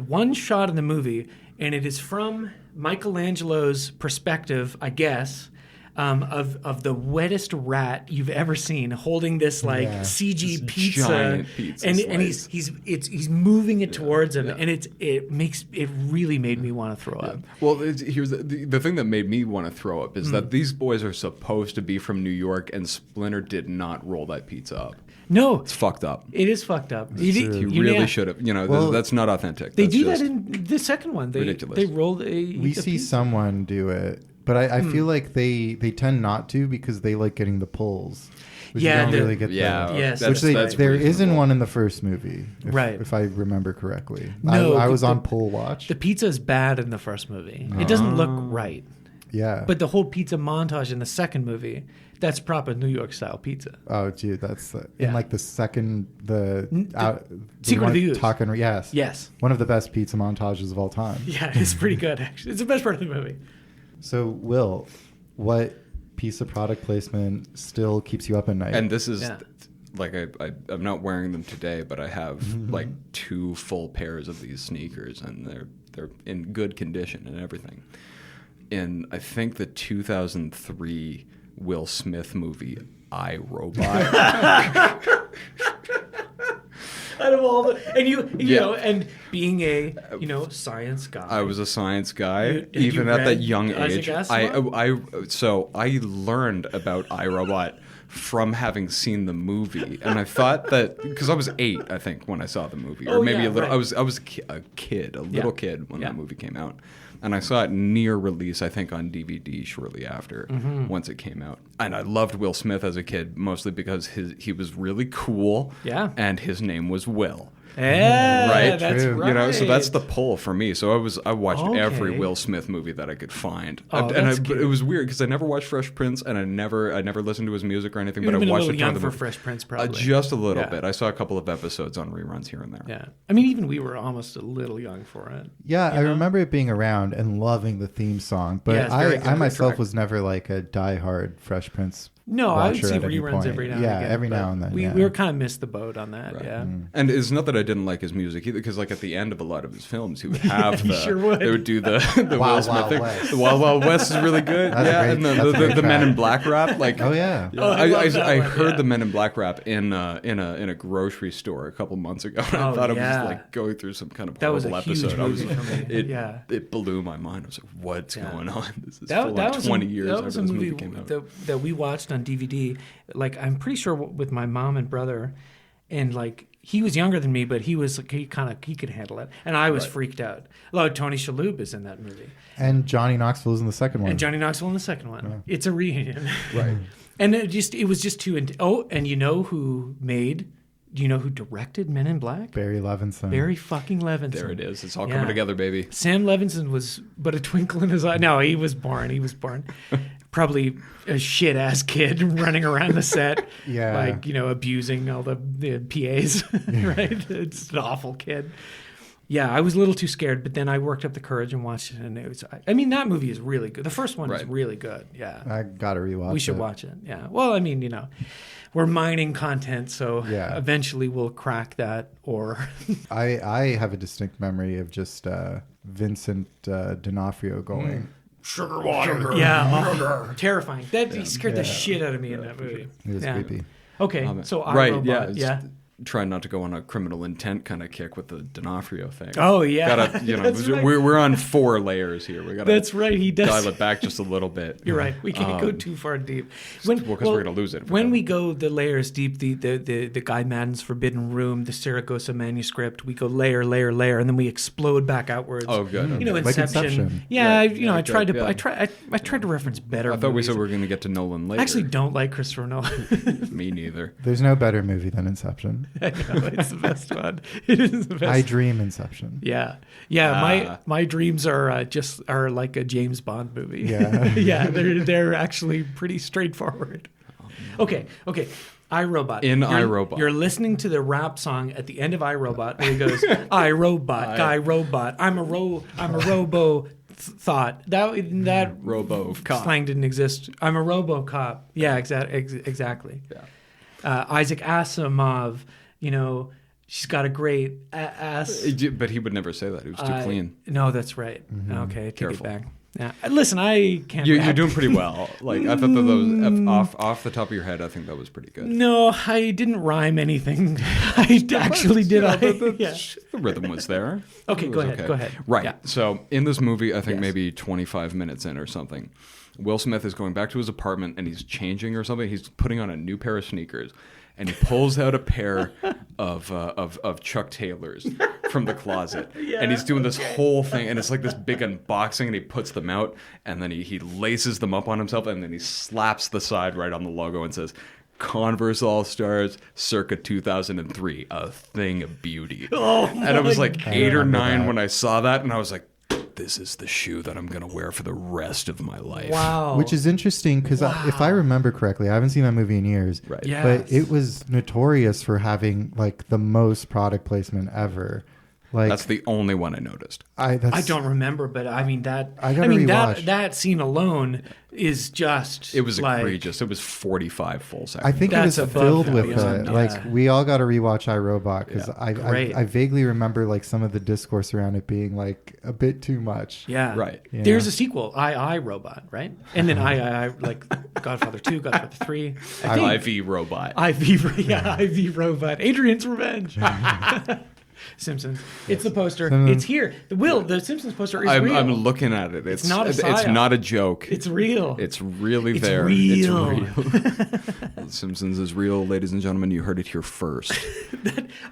one shot in the movie, and it is from Michelangelo's perspective, I guess. Of the wettest rat you've ever seen, holding this CG This pizza, giant pizza and slice. he's moving it towards him, and it really made me want to throw up. Well, here's the thing that made me want to throw up is that these boys are supposed to be from New York, and Splinter did not roll that pizza up. No, It's fucked up. it is fucked up. He really should have. That's not authentic. They That's do just that in the second one. ridiculous. They rolled a. We see someone do it, but I feel like they tend not to because they like getting the pulls. Which Yeah, you don't the- really get Yeah, Yes. which there reasonable. isn't one in the first movie, Right. if I remember correctly. No, I was the- on pull watch. The pizza is bad in the first movie. It doesn't look right. Yeah. But the whole pizza montage in the second movie, that's proper New York style pizza. Oh, dude, that's Yeah. in like the second the Secret of the Ooze. talking. Yes, Yes. one of the best pizza montages of all time. Yeah, it's pretty good actually. It's the best part of the movie. So, Will, what piece of product placement still keeps you up at night? And this is Yeah. like I'm not wearing them today, but I have like 2 full pairs of these sneakers, and they're in good condition and everything. In I think the 2003 Will Smith movie I, Robot. Out of all the and you Yeah. know and being a science guy. I was a science guy, You even at read that young Isaac age. Asimov? So I learned about iRobot from having seen the movie, and I thought that because I was 8, I think, when I saw the movie, or Oh, maybe yeah, a little. right. I was a kid, a little kid when Yeah. the movie came out, and I saw it near release, I think, on DVD shortly after once it came out. And I loved Will Smith as a kid, mostly because he was really cool, Yeah. and his name was Will. Yeah, Right? That's True. right. So that's the pull for me. So I watched every Okay. Will Smith movie that I could find. Oh, But that's it cute. was weird because I never watched Fresh Prince, and I never listened to his music or anything. You But I would've been a watched little a ton young of the for Fresh Prince, movie. probably. Just a little Yeah. bit. I saw a couple of episodes on reruns here and there. Yeah, I mean, even we were almost a little young for it. yeah, I know? remember it being around and loving the theme song, but Yeah, it's very good. I myself Correct. was never like a diehard Fresh Prince No, I would watcher see at any reruns point. every now and Yeah, again. every but now and then. We yeah. were kind of missed the boat on that. Right. Yeah. And it's not that I didn't like his music either, because like at the end of a lot of his films, he would have the sure would. they would do the Wild Will Smith Wild thing. West. The Wild Wild West is really good. That's a yeah, great- and that's a the great Men in track. Black rap. Like, Oh yeah. yeah, Oh, I love that I one, heard yeah. the Men in Black rap in a grocery store a couple months ago. And I Oh, thought it yeah. was like going through some kind of That was horrible a huge episode. I was movie like, for me. it Yeah. it blew my mind. I was like, what's Yeah. going on? This is That full on was 20 a, years that after was a this movie movie came out. that we watched on DVD. Like I'm pretty sure with my mom and brother, and like he was younger than me, but he could handle it, and I was freaked out. Oh, Tony Shalhoub is in that movie, And Johnny Knoxville is in the second one. and Johnny Knoxville in the second one. It's a reunion, Right. and it was just too. And you know who made? Do you know who directed Men in Black? Barry Levinson. Barry fucking Levinson. There it is. It's all Yeah. coming together, baby. Sam Levinson was but a twinkle in his eye. No, he was born. Probably a shit ass kid running around the set, Yeah. like abusing all the PAs. Right? It's an awful kid. Yeah, I was a little too scared, but then I worked up the courage and watched it, and it was. I mean, that movie is really good. The first one is Right. really good. Yeah, I gotta rewatch. we should it. watch it. Yeah. Well, I mean, we're mining content, so Yeah. eventually we'll crack that. Or I have a distinct memory of just Vincent D'Onofrio going. Sugar water. yeah, terrifying. That he scared the shit out of me in that movie. It was Yeah. creepy. Okay, so right, iRobot, yeah. yeah. Trying not to go on a criminal intent kind of kick with the D'Onofrio thing. Oh yeah, Gotta, That's right. we're on 4 layers here. We gotta That's right. He does. dial it back just a little bit. You're right. We can't go too far deep. because we're gonna lose it if we When don't. we go the layers deep, the Guy Madden's Forbidden Room, the Saragossa manuscript, we go layer, and then we explode back outwards. Oh, good. Inception. Like Inception. Yeah, Right. I tried to. Yeah. I tried to reference better. I thought we movies. said we were gonna get to Nolan later. I actually don't like Christopher Nolan. Me neither. There's no better movie than Inception. I know, it's the best one. It is the best. I dream Inception. Yeah. My dreams are like a James Bond movie. Yeah. yeah, they're actually pretty straightforward. Okay. iRobot. iRobot. You're listening to the rap song at the end of iRobot where he goes, iRobot, guy robot. I'm a robo thought. That Robo cop. slang didn't exist. I'm a RoboCop. Yeah, exactly. Yeah. Isaac Asimov, she's got a great ass. But he would never say that. He was too clean. No, that's right. Okay, take Careful. it back. Yeah. Listen, I can't. You're rap. doing pretty well. Like I thought that those off the top of your head, I think that was pretty good. No, I didn't rhyme anything. I actually did. Yeah. The rhythm was there. Okay, It go was ahead, go ahead. Right. Yeah. So in this movie, I think Yes. maybe 25 minutes in or something, Will Smith is going back to his apartment and he's changing or something. He's putting on a new pair of sneakers, and he pulls out a pair of Chuck Taylors from the closet, and he's doing this whole thing, and it's like this big unboxing, and he puts them out, and then he laces them up on himself, and then he slaps the side right on the logo and says, Converse All-Stars circa 2003, a thing of beauty. Oh, and I was like God. 8 or I remember 9 that. when I saw that, and I was like, this is the shoe that I'm going to wear for the rest of my life. Wow. Which is interesting because if I remember correctly, I haven't seen that movie in years. Right. Yeah. But it was notorious for having like the most product placement ever. Like That's the only one I noticed. I don't remember, but I mean that. I gotta rewatch. that scene alone is just. It was like, egregious. It was 45 full seconds. I think it That's was above filled and with beyond, like yeah. we all got to rewatch iRobot because Great. I vaguely remember like some of the discourse around it being like a bit too much. Yeah. Right. Yeah. There's a sequel, I Robot, right? And then I like Godfather 2, Godfather 3. I think IV robot. IV Robot. Adrian's Revenge. Simpsons. It's the poster. It's here. The Simpsons poster is real. I'm looking at it. It's not a It's psyop. not a joke. It's real. It's really It's there. real. It's real. The Simpsons is real, ladies and gentlemen. You heard it here first.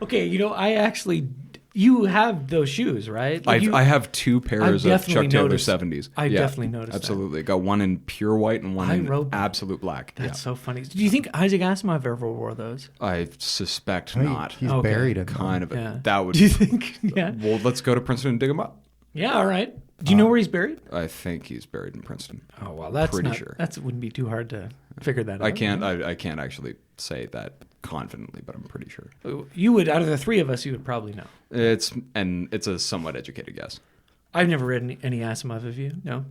Okay, I actually. You have those shoes, right? Like I have 2 pairs of definitely Chuck Taylor noticed- 70s. I definitely noticed that. Absolutely. Got one in pure white and one in iRobot. absolute black. That's so funny. Do you think Isaac Asimov ever wore those? I suspect I mean, not. He's Okay. buried in them. Kind of. Yeah. That would. Do you think? Yeah. Well, let's go to Princeton and dig him up. Yeah. All right. Do you know where he's buried? I think he's buried in Princeton. Oh well, that's Pretty not. sure. That wouldn't be too hard to figure that out. I can't actually say that confidently, but I'm pretty sure. You would, out of the 3 of us, you would probably know. It's a somewhat educated guess. I've never read any Asimov. Have you? No.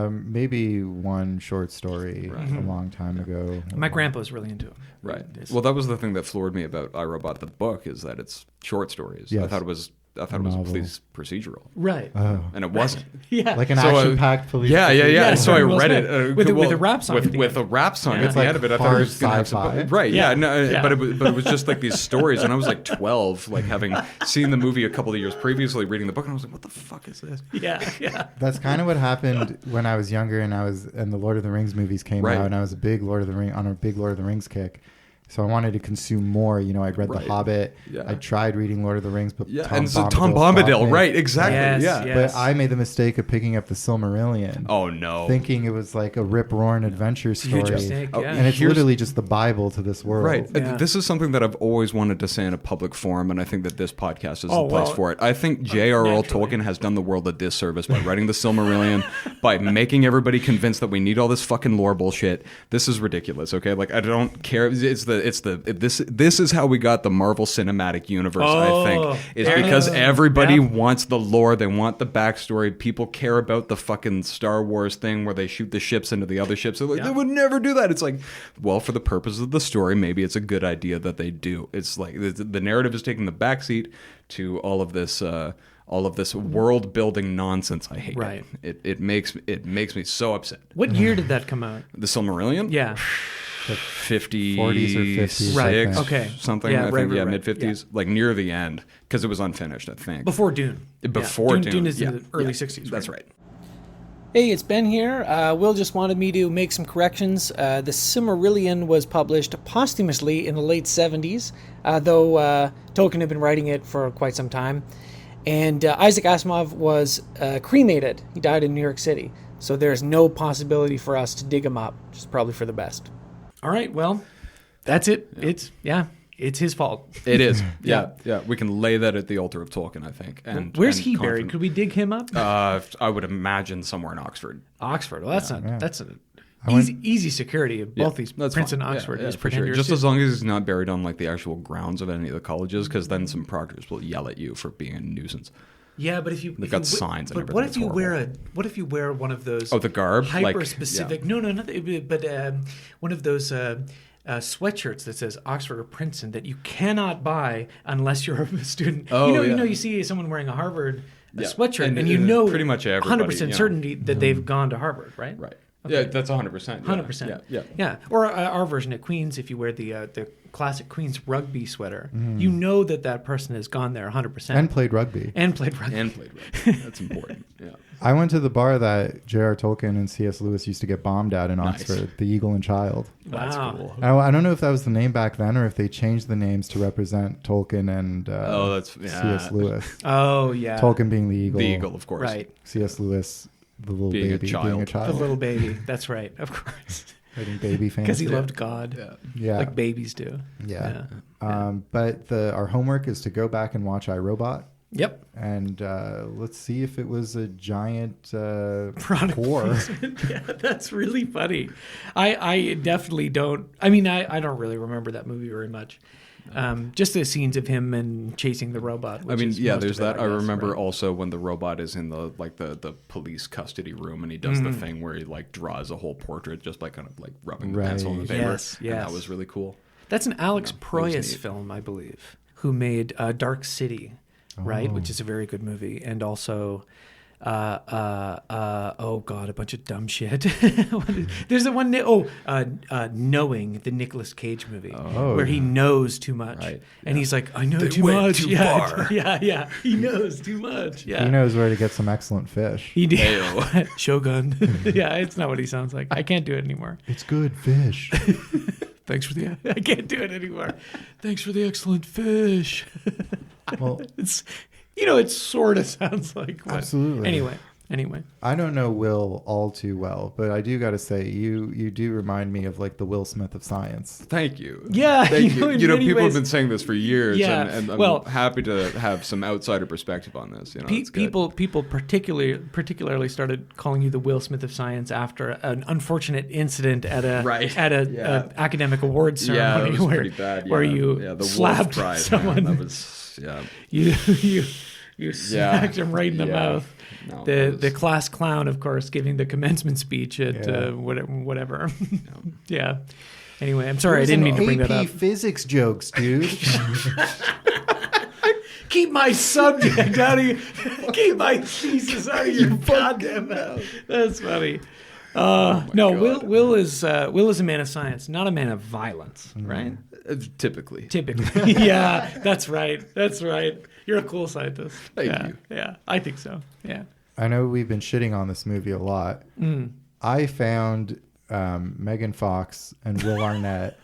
Maybe one short story a long time ago. My grandpa's really into it. Right. Well, that was the thing that floored me about I, Robot the book, is that it's short stories. Yes. I thought it was a police procedural. Right. And it wasn't. Yeah. Like an So, action-packed police. Yeah, So I Will read Smith. it With a rap song at the With end. a rap song Yeah. at the Like end of it. I thought it was going to have hard some. sci-fi. Right. Yeah. Yeah. No. Yeah. But it was just like these stories, and I was like 12, like having seen the movie a couple of years previously, reading the book, and I was like, "What the fuck is this?" Yeah. That's kind of what happened when I was younger, and the Lord of the Rings movies came Right. out, and I was a big Lord of the Rings kick. So I wanted to consume more. I'd read Right. The Hobbit. Yeah. I tried reading Lord of the Rings, but Yeah. Tom And so Bombadil Tom stopped Bombadil. me. Right. Exactly. Yes, Yeah. yes. But I made the mistake of picking up the Silmarillion. Oh no. Thinking it was like a rip-roaring adventure story. Huge mistake. Oh, Yeah. And it's Here's- literally just the Bible to this world. Right. Yeah. This is something that I've always wanted to say in a public forum, and I think that this podcast is Oh, the place well, for it. I think J.R.R. naturally. Tolkien has done the world a disservice by writing the Silmarillion, by making everybody convinced that we need all this fucking lore bullshit. This is ridiculous, okay? Like, I don't care. This is how we got the Marvel Cinematic Universe, Oh, I think, is there it because is. everybody Yep. wants the lore, they want the backstory. People care about the fucking Star Wars thing where they shoot the ships into the other ships. They're like, they would never do that. It's like, well, for the purpose of the story, maybe it's a good idea that they do. It's like the narrative is taking the backseat to all of this world building nonsense. I hate Right. it. It makes me so upset. What year did that come out? The Silmarillion? Yeah. 50s 40s or 50s, Right. I think. Okay. Something. Yeah, I think, right, yeah, right. mid 50s, like near the end, because it was unfinished, I think. Before Dune. Before yeah. Dune. Dune is Yeah. in the early Yeah. 60s. That's right. Hey, it's Ben here. Will just wanted me to make some corrections. The Silmarillion was published posthumously in the late 70s, though Tolkien had been writing it for quite some time. And Isaac Asimov was cremated. He died in New York City. So there's no possibility for us to dig him up, which is probably for the best. All right. Well, that's it. It's his fault. It is. Yeah. We can lay that at the altar of Tolkien, I think. And Where's and he buried? Could we dig him up? I would imagine somewhere in Oxford. Oxford. Well, that's Yeah. that's an went- easy security of both these That's Princeton, fine. Oxford. Yeah, is for sure. pretenders Just too. as long as he's not buried on like the actual grounds of any of the colleges, because then some proctors will yell at you for being a nuisance. Yeah, but if you They've got signs and but what everything. if It's you wear one of those? Oh, the garb? hyper Like, specific. yeah. No, not but one of those sweatshirts that says Oxford or Princeton that you cannot buy unless you're a student. Oh, you yeah. you see someone wearing a Harvard Yeah. sweatshirt, and, And you know pretty much everybody, 100% you know. certainty that they've gone to Harvard, right? Right. Okay. Yeah, that's 100%. 100%. Yeah. Or our version at Queens, if you wear the classic Queens rugby sweater, you know that person has gone there 100%. And played rugby. And played rugby. And played rugby. That's important. Yeah. I went to the bar that J.R. Tolkien and C.S. Lewis used to get bombed at in Nice. Oxford, the Eagle and Child. That's Wow. cool. I don't know if that was the name back then or if they changed the names to represent Tolkien and C.S. Lewis. Oh, yeah. Tolkien being the Eagle. The eagle, of course. Right. C.S. Lewis, the little Being a baby, child. being a The child. little baby. That's right. Of course. Writing baby fans. Because he loved God. Yeah. Yeah. Like babies do. Yeah. But our homework is to go back and watch iRobot. Yep. And let's see if it was a giant Product core. placement. Yeah, that's really funny. I definitely don't. I mean, I don't really remember that movie very much. Just the scenes of him and chasing the robot. I which mean, is yeah, most there's of it, that. I guess, remember right? also when the robot is in the police custody room and he does the thing where he like draws a whole portrait just by kind of like rubbing the pencil on the Right. paper. Yes, And yes. that was really cool. That's an Alex Yeah, that was Proyas neat. film, I believe, who made Dark City, right? Which is a very good movie. And also, oh God, a bunch of dumb shit. There's the one, Knowing, the Nicolas Cage movie, where he knows too much. Right, And he's like, I know They too went much. too yeah, far. yeah. He knows too much. Yeah. He knows where to get some excellent fish. He did. Ayo. Shogun. Yeah, it's not what he sounds like. I can't do it anymore. It's good fish. Thanks for the. I can't do it anymore. Thanks for the excellent fish. Well, It's, it sort of sounds like what. Absolutely. Anyway. I don't know Will all too well, but I do got to say you do remind me of like the Will Smith of science. Thank you. Yeah, Thank in you. many People ways- have been saying this for years, Yeah, and I'm well- happy to have some outsider perspective on this. It's good. People particularly started calling you the Will Smith of science after an unfortunate incident at a Right. a academic awards Yeah, ceremony that was pretty bad. where yeah. you yeah, the slapped wolf pride, someone. Man, that was You You smacked him right in the mouth. No, The class clown, of course, giving the commencement speech at whatever. Yeah. Anyway, I'm sorry, I didn't mean to bring that AP up. physics jokes, dude. Keep my subject out of your... Keep my thesis out of your goddamn mouth. That's funny. No, Will is a man of science, not a man of violence, right? Typically. Yeah, that's right. You're a cool scientist. Thank you. Yeah, I think so. Yeah. I know we've been shitting on this movie a lot. I found Megan Fox and Will Arnett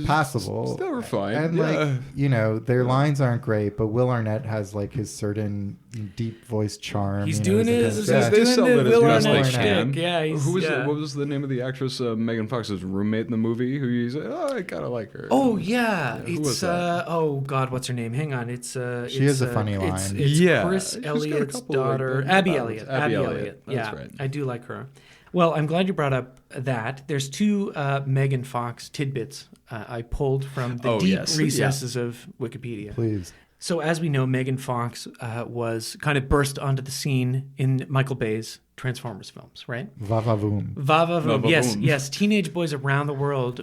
passable. They were fine. And their lines aren't great, but Will Arnett has like his certain deep voice charm. He's doing his They sell it as Will best Arnett they can. shtick. Yeah, What was the name of the actress Megan Fox's roommate in the movie? Who he's like, I kind of like her. Oh yeah, who was it's that? oh god, what's her name? Hang on, it's She has a funny line. It's Chris She's got a Elliott's couple, daughter, like, Abby balance. Elliott. Abby Abby Elliott. Elliott. That's Yeah, right. I do like her. Well, I'm glad you brought up that. There's two Megan Fox tidbits I pulled from the deep recesses of Wikipedia. Please. So as we know, Megan Fox was kind of burst onto the scene in Michael Bay's Transformers films, right? Va-va-voom. Va-va-voom. Yes, Va-va-voom. yes. Teenage boys around the world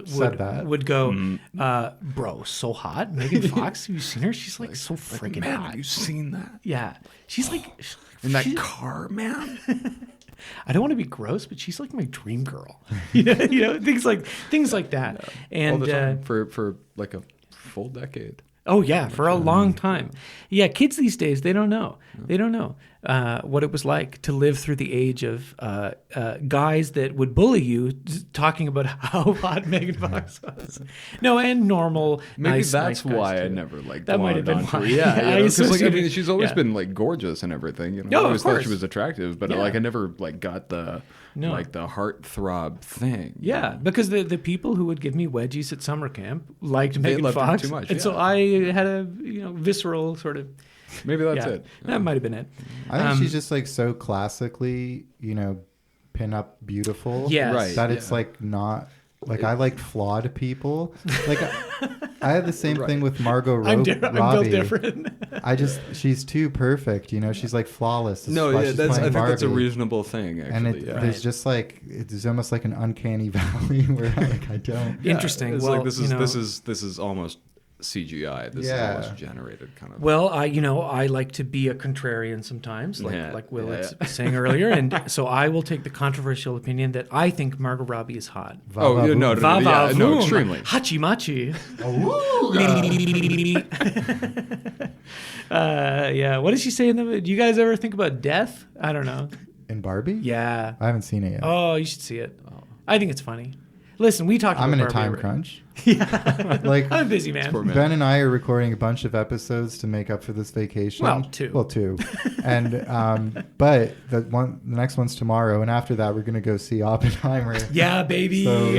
would go, bro, so hot. Megan Fox, have you seen her? She's like so freaking man, hot. have you seen that? Yeah. She's like In that car, man? I don't want to be gross, but she's like my dream girl. you know, things like that. All And the time for like a full decade. oh yeah, for a long time. Yeah, kids these days, they don't know. They don't know what it was like to live through the age of guys that would bully you, talking about how hot Megan Fox was. No, and normal. Maybe nice that's guys why I too. never like. That might have been why. Yeah, I because I associated- mean, she's always yeah. been like gorgeous and everything. You know, No, I of always thought course. she was attractive, but Yeah. like I never like got the No. like the heartthrob thing. Yeah, because the people who would give me wedgies at summer camp liked Megan loved her Fox too much, and so yeah. I had a visceral sort of. Maybe that's Yeah, it. that might have been it. I think she's just like so classically, pin-up beautiful. Yes. Right. That it's like not like I like flawed people. Like I had the same thing with Margot I'm Robbie. built different. She's too perfect. She's like flawless. No, while yeah, she's I playing think that's a Barbie. reasonable thing. Actually, And yeah. there's just like it's almost like an uncanny valley where I don't. Yeah, Interesting. It's Well, like this is almost CGI. This is almost generated kind of. Well, I like to be a contrarian sometimes, like Will was saying earlier, and so I will take the controversial opinion that I think Margot Robbie is hot. Oh yeah, no, Va-va-voom. extremely. Hachi machi. Yeah. What does she say in the? Do you guys ever think about death? I don't know. In Barbie? Yeah. I haven't seen it yet. Oh, you should see it. I think it's funny. Listen, we talked. I'm about in a Barbie time already. crunch. Yeah. Like I'm a busy man. Ben and I are recording a bunch of episodes to make up for this vacation. Well, two. And but the next one's tomorrow, and after that we're gonna go see Oppenheimer. Yeah, baby. So-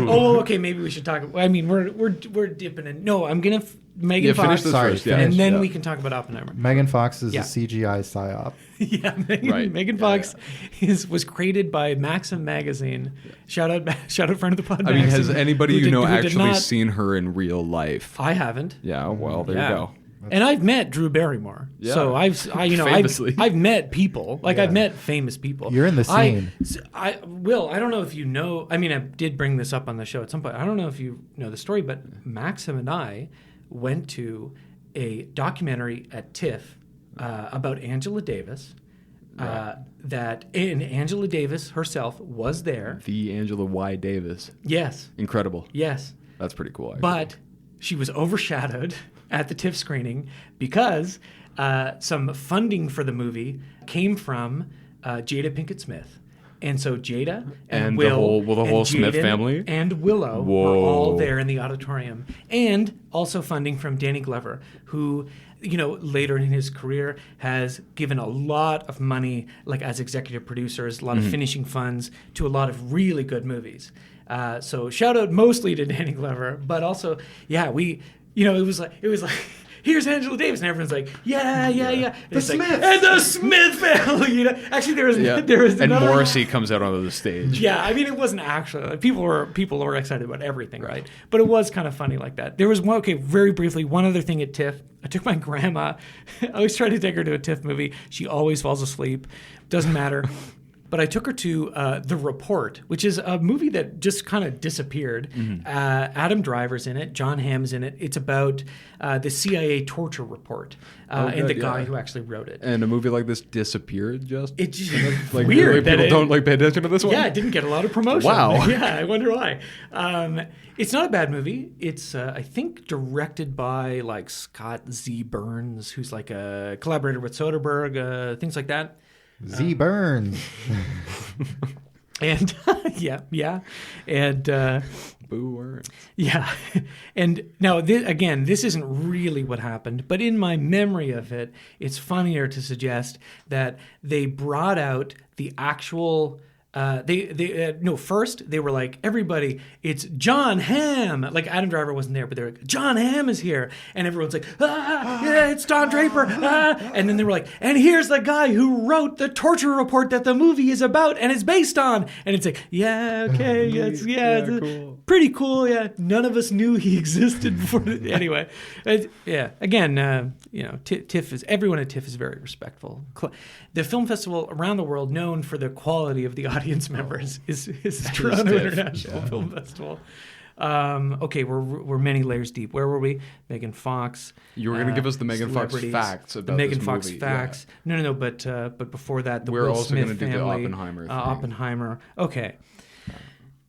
Oh, okay. Maybe we should talk. I mean, we're dipping in. No, I'm gonna Megan Finish Fox, this Sorry, first. Yeah. and then Yeah. we can talk about Oppenheimer. Megan Fox is Yeah. a CGI psyop. Yeah, Right. Megan Yeah, Fox was created by Maxim magazine. Shout out friend of the pod. I mean, Maxim, has anybody who did actually not- seen her in real life? I haven't. Yeah. Well, there Yeah. you go. And I've met Drew Barrymore, Yeah. so Famously. I've met people, like I've met famous people. You're in the scene. I don't know if you know. I mean, I did bring this up on the show at some point. I don't know if you know the story, but Maxim and I went to a documentary at TIFF about Angela Davis. And Angela Davis herself was there. The Angela Y. Davis. Yes, Incredible. yes. That's pretty cool. Actually. But she was overshadowed at the TIFF screening because some funding for the movie came from Jada Pinkett Smith. And so Jada and the Will whole and Smith Jaden family? and Willow were Whoa. all there in the auditorium. And also funding from Danny Glover, who, later in his career has given a lot of money, like as executive producers, a lot of finishing funds to a lot of really good movies. So shout out mostly to Danny Glover, but also, yeah, it was like here's Angela Davis, and everyone's like, yeah. And the Smiths, and the Smith family. You know, actually, there was and another Morrissey comes out onto the stage. Yeah, I mean, it wasn't actually like, people were excited about everything, right? But it was kind of funny like that. There was very briefly, one other thing at TIFF. I took my grandma. I always try to take her to a TIFF movie. She always falls asleep. Doesn't matter. But I took her to The Report, which is a movie that just kind of disappeared. Mm-hmm. Adam Driver's in it. John Hamm's in it. It's about the CIA torture report and the guy who actually wrote it. And a movie like this disappeared just? It's just like, weird. People don't pay attention to this one? Yeah, it didn't get a lot of promotion. Wow. Yeah, I wonder why. It's not a bad movie. It's, I think, directed by like Scott Z. Burns, who's like a collaborator with Soderbergh, things like that. Z. Burns. And and Boo Burns. Yeah. And now this isn't really what happened, but in my memory of it, it's funnier to suggest that they brought out the actual first they were like, everybody, it's John Hamm. Like Adam Driver wasn't there, but they're like, John Hamm is here. And everyone's like, yeah, it's Don Draper. And then they were like, and here's the guy who wrote the torture report that the movie is about and is based on. And it's like, yeah, okay, it's cool. Pretty cool. Yeah. None of us knew he existed before. Anyway, again, TIFF everyone at TIFF is very respectful. The film festival around the world known for the quality of the audience members is Toronto International Film Festival. Okay, we're many layers deep. Where were we? Megan Fox. You were going to give us the Megan Fox facts about the Megan this Fox movie. facts. Yeah. No. But before that, we're Will also Smith going to do family, the Oppenheimer. Oppenheimer. Okay.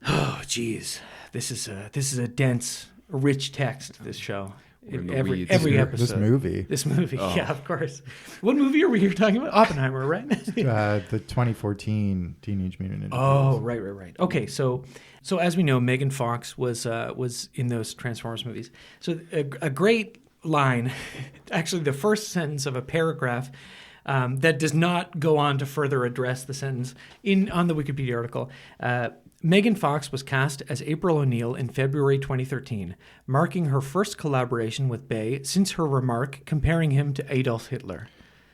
Oh, geez, this is a dense, rich text. This show. Every episode. This movie. Oh. Yeah, of course. What movie are we here talking about? Oppenheimer, right? The 2014 Teenage Mutant Ninja Turtles. Oh, right. Okay, so as we know, Megan Fox was in those Transformers movies. So a great line, actually the first sentence of a paragraph that does not go on to further address the sentence on the Wikipedia article. Megan Fox was cast as April O'Neil in February 2013, marking her first collaboration with Bay since her remark comparing him to Adolf Hitler.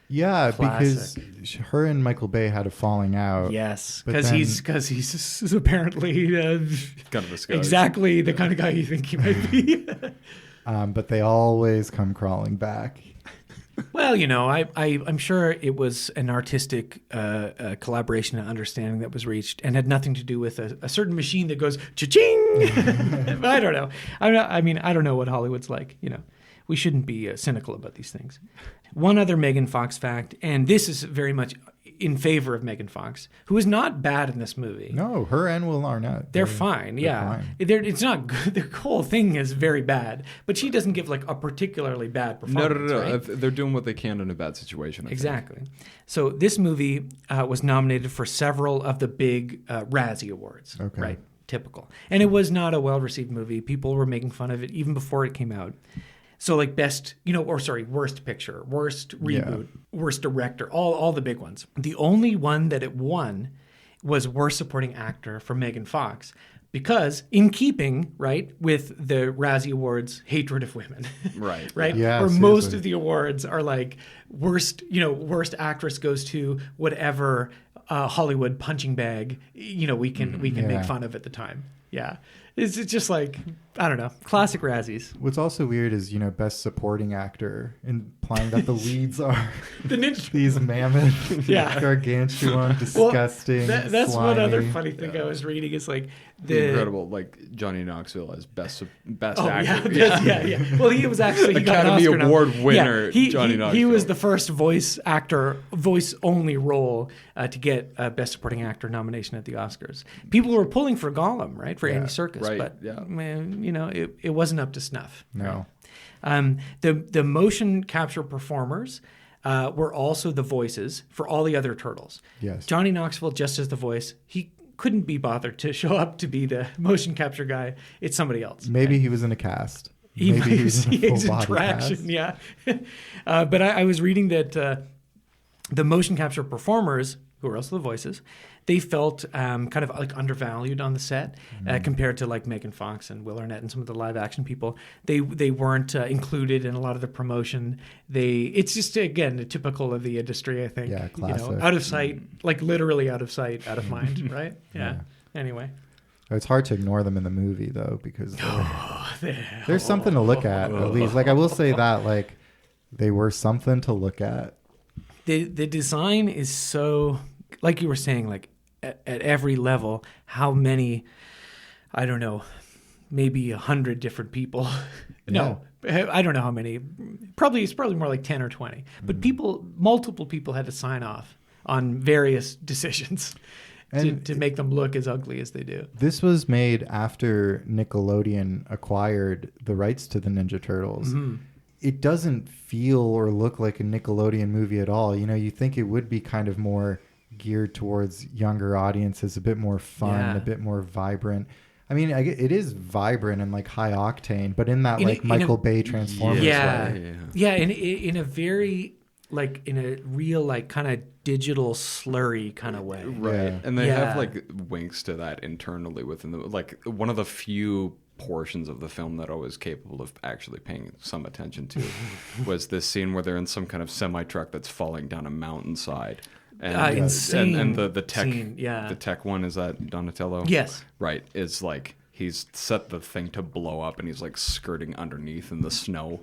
Yeah, Classic. because her and Michael Bay had a falling out. Yes, because he's apparently kind of a scout. Exactly the kind of guy you think he might be. But they always come crawling back. Well, I'm sure it was an artistic collaboration and understanding that was reached and had nothing to do with a certain machine that goes cha-ching. I don't know. I don't know what Hollywood's like. We shouldn't be cynical about these things. One other Megan Fox fact, and this is very much in favor of Megan Fox, who is not bad in this movie. No, her and Will Arnett. They're fine, yeah. It's not good. The whole thing is very bad, but she doesn't give like a particularly bad performance. No. Right? They're doing what they can in a bad situation. I Exactly. think. So this movie was nominated for several of the big Razzie Awards. Okay. Right. Typical. And it was not a well-received movie. People were making fun of it even before it came out. So like worst picture, worst reboot, worst director, all the big ones. The only one that it won was worst supporting actor for Megan Fox, because in keeping, right, with the Razzie Awards hatred of women. Right. Right? Yeah, or most of the awards are like worst actress goes to whatever Hollywood punching bag, we can make fun of at the time. Yeah. It's just like, I don't know, classic Razzies. What's also weird is, best supporting actor, implying that the leads are these mammoth, gargantuan, disgusting, that's slimy. one other funny thing I was reading is like the incredible, like Johnny Knoxville as best actor. Yeah. Well, he was actually he got an Academy Oscar Award winner. Johnny Knoxville. He was the first voice only role to get a Best Supporting Actor nomination at the Oscars. People were pulling for Gollum, right, for Andy Serkis, but man, it wasn't up to snuff. No. The motion capture performers were also the voices for all the other turtles. Yes. Johnny Knoxville just as the voice. He couldn't be bothered to show up to be the motion capture guy. It's somebody else. Maybe he was in a cast. Maybe he was in a full body traction, cast. yeah. But I was reading that the motion capture performers who are also the voices, they felt kind of like undervalued on the set compared to like Megan Fox and Will Arnett and some of the live action people. They weren't included in a lot of the promotion. It's just, again, typical of the industry, I think. Yeah, classic. Out of sight, like literally out of sight, out of mind, right? Yeah. Anyway. It's hard to ignore them in the movie though, because there's something to look at least. Like I will say that, like, they were something to look at. The design is so, like you were saying, like at every level, how many, I don't know, maybe 100 different people. No, I don't know how many. It's probably more like 10 or 20. But multiple people had to sign off on various decisions to make them look as ugly as they do. This was made after Nickelodeon acquired the rights to the Ninja Turtles. Mm-hmm. It doesn't feel or look like a Nickelodeon movie at all. You know, you think it would be kind of more geared towards younger audiences, a bit more fun, a bit more vibrant. I mean, it is vibrant and like high octane, but in that Michael Bay Transformers way. Yeah, in a very, like, in a real, like, kind of digital slurry kind of way. Right. Yeah. And they have like winks to that internally within the, like, one of the few portions of the film that I was capable of actually paying some attention to was this scene where they're in some kind of semi-truck that's falling down a mountainside. And, insane. And the tech scene, the tech one, is that Donatello? Yes. Right. It's like he's set the thing to blow up and he's like skirting underneath in the snow,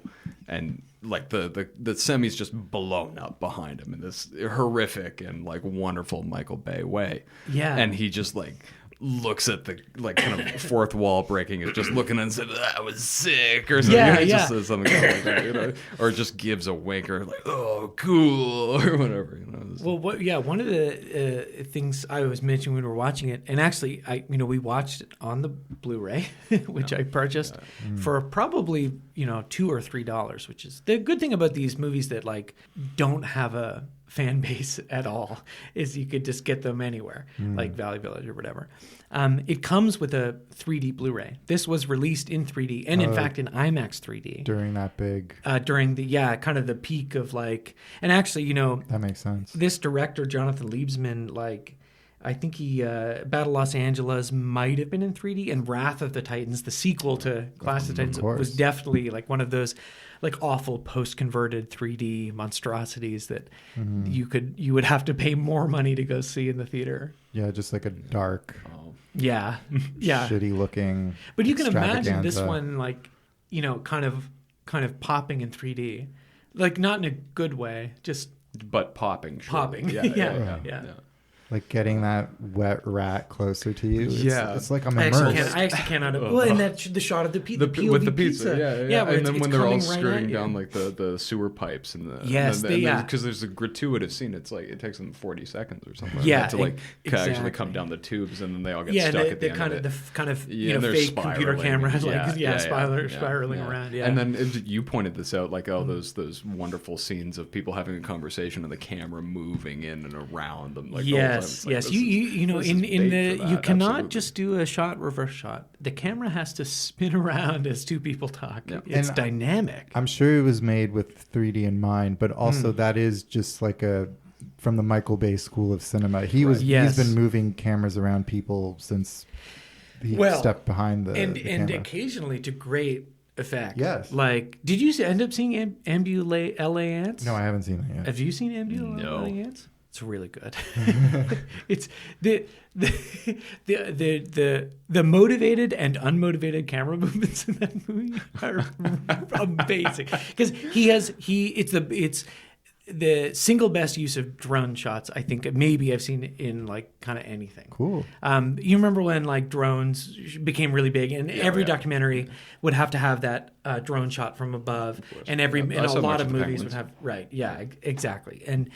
and like the semi's just blown up behind him in this horrific and like wonderful Michael Bay way. Yeah. And he just like looks at the like kind of fourth wall breaking, is just looking and said, "That was sick," or something. He just says something like that, you know? Or just gives a wink, or like, "Oh, cool," or whatever. You know. Well, one of the things I was mentioning when we were watching it, and actually, we watched it on the Blu-ray, which I purchased for probably $2 or $3, which is the good thing about these movies that like don't have a fan base at all, is you could just get them anywhere, like Valley Village or whatever. It comes with a 3D Blu-ray. This was released in 3D and in fact in IMAX 3D during that big during the kind of the peak of like, and actually that makes sense. This director Jonathan Liebsman, like, I think he Battle Los Angeles might have been in 3D, and Wrath of the Titans, the sequel to Clash of the Titans, was definitely like one of those like awful post-converted 3D monstrosities that you would have to pay more money to go see in the theater. Yeah, just like a dark, shitty looking. But you can imagine this one, like, kind of popping in 3D, like not in a good way, just popping. Yeah. Like getting that wet rat closer to you. It's like I'm I immersed. actually cannot. Well, and the shot of the POV with the pizza. Yeah. And then when they're all skirting down like the sewer pipes and because there's a gratuitous scene. It's like it takes them 40 seconds or something. To like actually come down the tubes, and then they all get stuck at the end of it. The kind of fake computer camera, spiraling around. Yeah. And then you pointed this out, like those wonderful scenes of people having a conversation and the camera moving in and around them. Like, Yes. You cannot just do a shot, reverse shot. The camera has to spin around as two people talk. Yeah. It's dynamic. I'm sure it was made with 3D in mind, but also that is just like from the Michael Bay school of cinema. He's been moving cameras around people since he stepped behind the camera. And occasionally to great effect. Yes. Like, did you end up seeing LA Ants? No, I haven't seen that yet. Have you seen LA Ants? It's really good. It's the motivated and unmotivated camera movements in that movie are amazing, because it's the single best use of drone shots I think maybe I've seen in like kind of anything. Cool. You remember when like drones became really big, and every documentary would have to have that drone shot from above, and a lot of movies would have exactly. And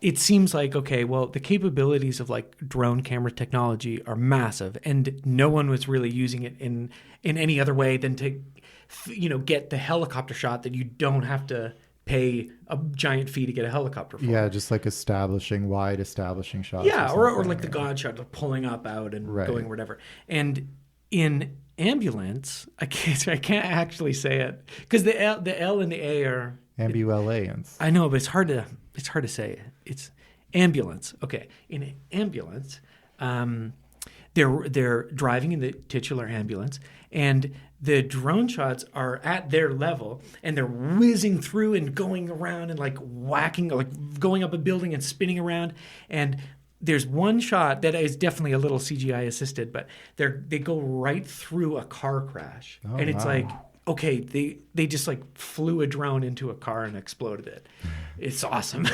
it seems like, okay, well, the capabilities of like drone camera technology are massive, and no one was really using it in any other way than to, get the helicopter shot that you don't have to pay a giant fee to get a helicopter for. Yeah, just like wide establishing shots. Yeah, or like the God shot of pulling up out and going whatever. And in Ambulance, I can't actually say it because the L and the A are Ambulance. I know, but it's hard to say. It's ambulance. Okay, in an ambulance, they're driving in the titular ambulance, and the drone shots are at their level, and they're whizzing through and going around and like whacking, like going up a building and spinning around. And there's one shot that is definitely a little CGI assisted, but they go right through a car crash, and it's like, okay, they just like flew a drone into a car and exploded it. It's awesome.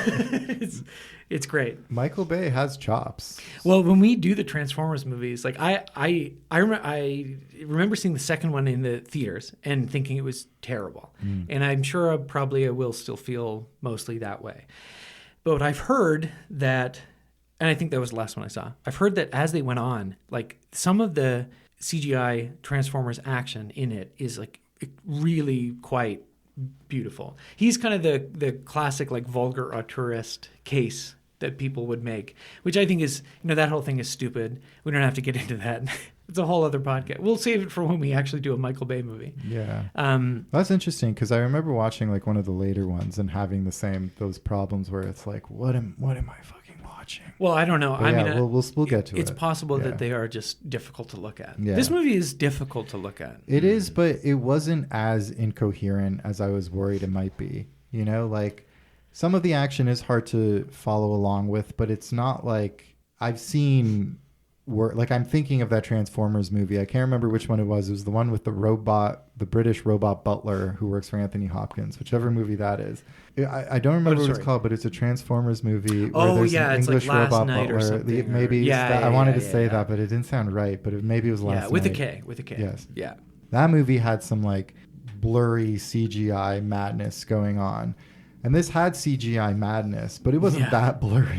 It's great. Michael Bay has chops. Well, when we do the Transformers movies, like I remember seeing the second one in the theaters and thinking it was terrible, and I'm sure I will still feel mostly that way. But I've heard that, and I think that was the last one I saw. I've heard that as they went on, like some of the CGI Transformers action in it is like really quite beautiful. He's kind of the classic like vulgar auteurist case that people would make, which I think is, that whole thing is stupid. We don't have to get into that. It's a whole other podcast. We'll save it for when we actually do a Michael Bay movie. Yeah. That's interesting because I remember watching like one of the later ones and having those problems where it's like, what am I fucking watching? Well, I don't know. But we'll get to it. It's possible that they are just difficult to look at. Yeah. This movie is difficult to look at. It is, but it wasn't as incoherent as I was worried it might be. Like some of the action is hard to follow along with, but it's not like I've seen like I'm thinking of that Transformers movie. I can't remember which one it was. It was the one with the British robot butler who works for Anthony Hopkins, whichever movie that is. I don't remember what it's called, but it's a Transformers movie where there's an English like robot Night butler. Maybe I wanted to say that, but it didn't sound right. But maybe it was Last Night. With a K. Yes. Yeah. That movie had some like blurry CGI madness going on. And this had CGI madness, but it wasn't that blurry,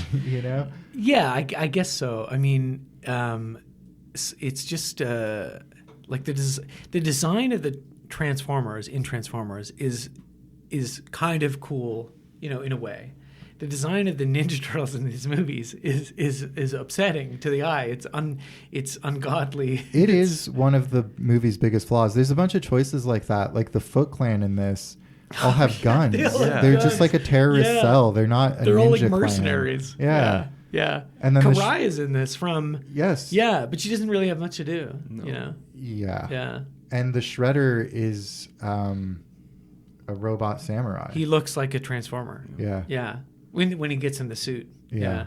Yeah, I guess so. I mean, it's just like the design of the Transformers in Transformers is kind of cool, in a way. The design of the Ninja Turtles in these movies is upsetting to the eye. It's ungodly. It is one of the movie's biggest flaws. There's a bunch of choices like that, like the Foot Clan in this. All have guns. They're just like a terrorist cell. They're not. They're all like mercenaries. Yeah. And then Karai is in this from. Yes. Yeah, but she doesn't really have much to do. No. Yeah. Yeah. And the Shredder is a robot samurai. He looks like a Transformer. Yeah. Yeah. When he gets in the suit. Yeah.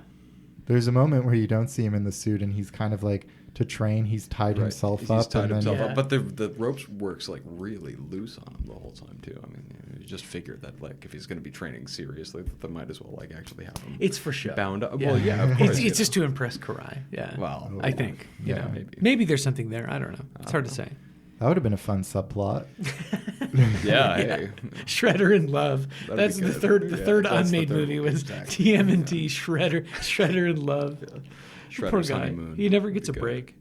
There's a moment where you don't see him in the suit, and he's kind of like. To train, he's tied himself up. But the ropes works like really loose on him the whole time too. I mean, you just figure that like if he's going to be training seriously, that they might as well like actually have him. It's for sure. Bound up. Yeah. Well, yeah, of course. It's just to impress Karai. Yeah. Well, I think. Maybe there's something there. I don't know. It's hard to say. That would have been a fun subplot. Hey. Shredder in Love. That's the third. The third unmade movie was TMNT. Shredder in Love. Poor guy. Honeymoon. He never gets a break.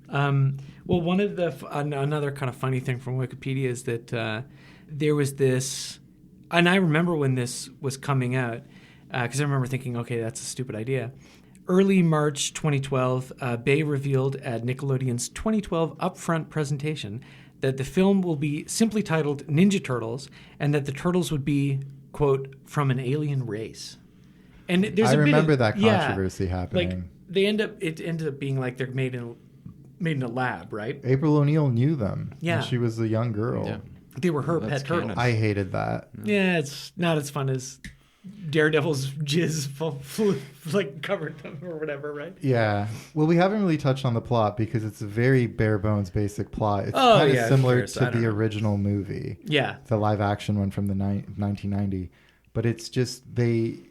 Well, one of the another kind of funny thing from Wikipedia is that there was this, and I remember when this was coming out because I remember thinking, okay, that's a stupid idea. Early March 2012, Bay revealed at Nickelodeon's 2012 upfront presentation that the film will be simply titled Ninja Turtles, and that the turtles would be, quote, from an alien race. And there's I remember that controversy happening. Like it ended up being like they're made in a lab, right? April O'Neil knew them. Yeah. When she was a young girl. Yeah. They were her pet turtles. I hated that. Yeah, it's not as fun as Daredevil's jizz like covered them or whatever, right? Yeah. Well, we haven't really touched on the plot because it's a very bare bones basic plot. It's kind of similar to the original movie. Yeah. The live action one from the 1990. But it's just in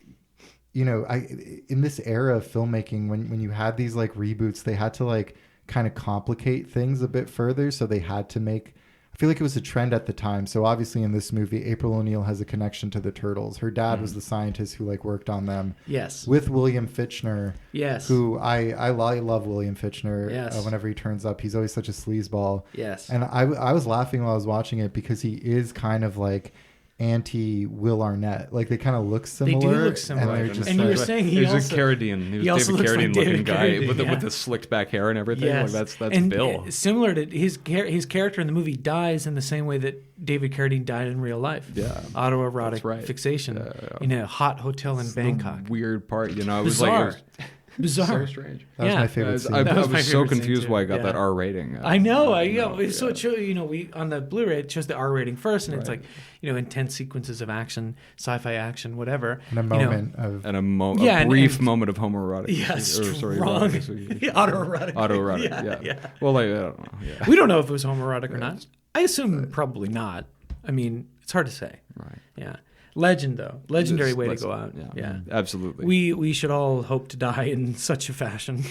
this era of filmmaking, when you had these like reboots, they had to like kind of complicate things a bit further. So they had to make, I feel like it was a trend at the time. So obviously in this movie, April O'Neil has a connection to the Turtles. Her dad was the scientist who like worked on them. Yes. With William Fichtner. Yes. Who I love William Fichtner. Yes. Whenever he turns up, he's always such a sleazeball. Yes. And I was laughing while I was watching it because he is kind of like anti Will Arnett. Like they kind of look They similar. do look similar. And, they're just And you were like, saying he was also- a Carradine. He was also David looks like Carradine looking David guy Carradine, with the slicked back hair and everything. Yes. Like that's and Bill. Similar to his character in the movie dies in the same way that David Carradine died in real life. Yeah. Autoerotic That's right. fixation Yeah. in a hot hotel in Bangkok. Weird part, you know. It was Bizarre. like Bizarre. so strange. that was my favorite scene. I That was my was so favorite scene, confused too. why I got Yeah. that R rating. I know. Yeah. So it shows, we on the Blu-ray it shows the R rating first, and it's Right. like, intense sequences of action, sci-fi action, whatever. And a moment of And Yeah, a and- brief and- moment of homoerotic. Yeah, erotic. autoerotic. Autoerotic. Yeah. Well, like, I don't know. Yeah. We don't know if it was homoerotic or not. I assume probably not. I mean, it's hard to say. Right. Yeah. Legend though, legendary way to Let's- go out. Yeah. Absolutely. We should all hope to die in such a fashion.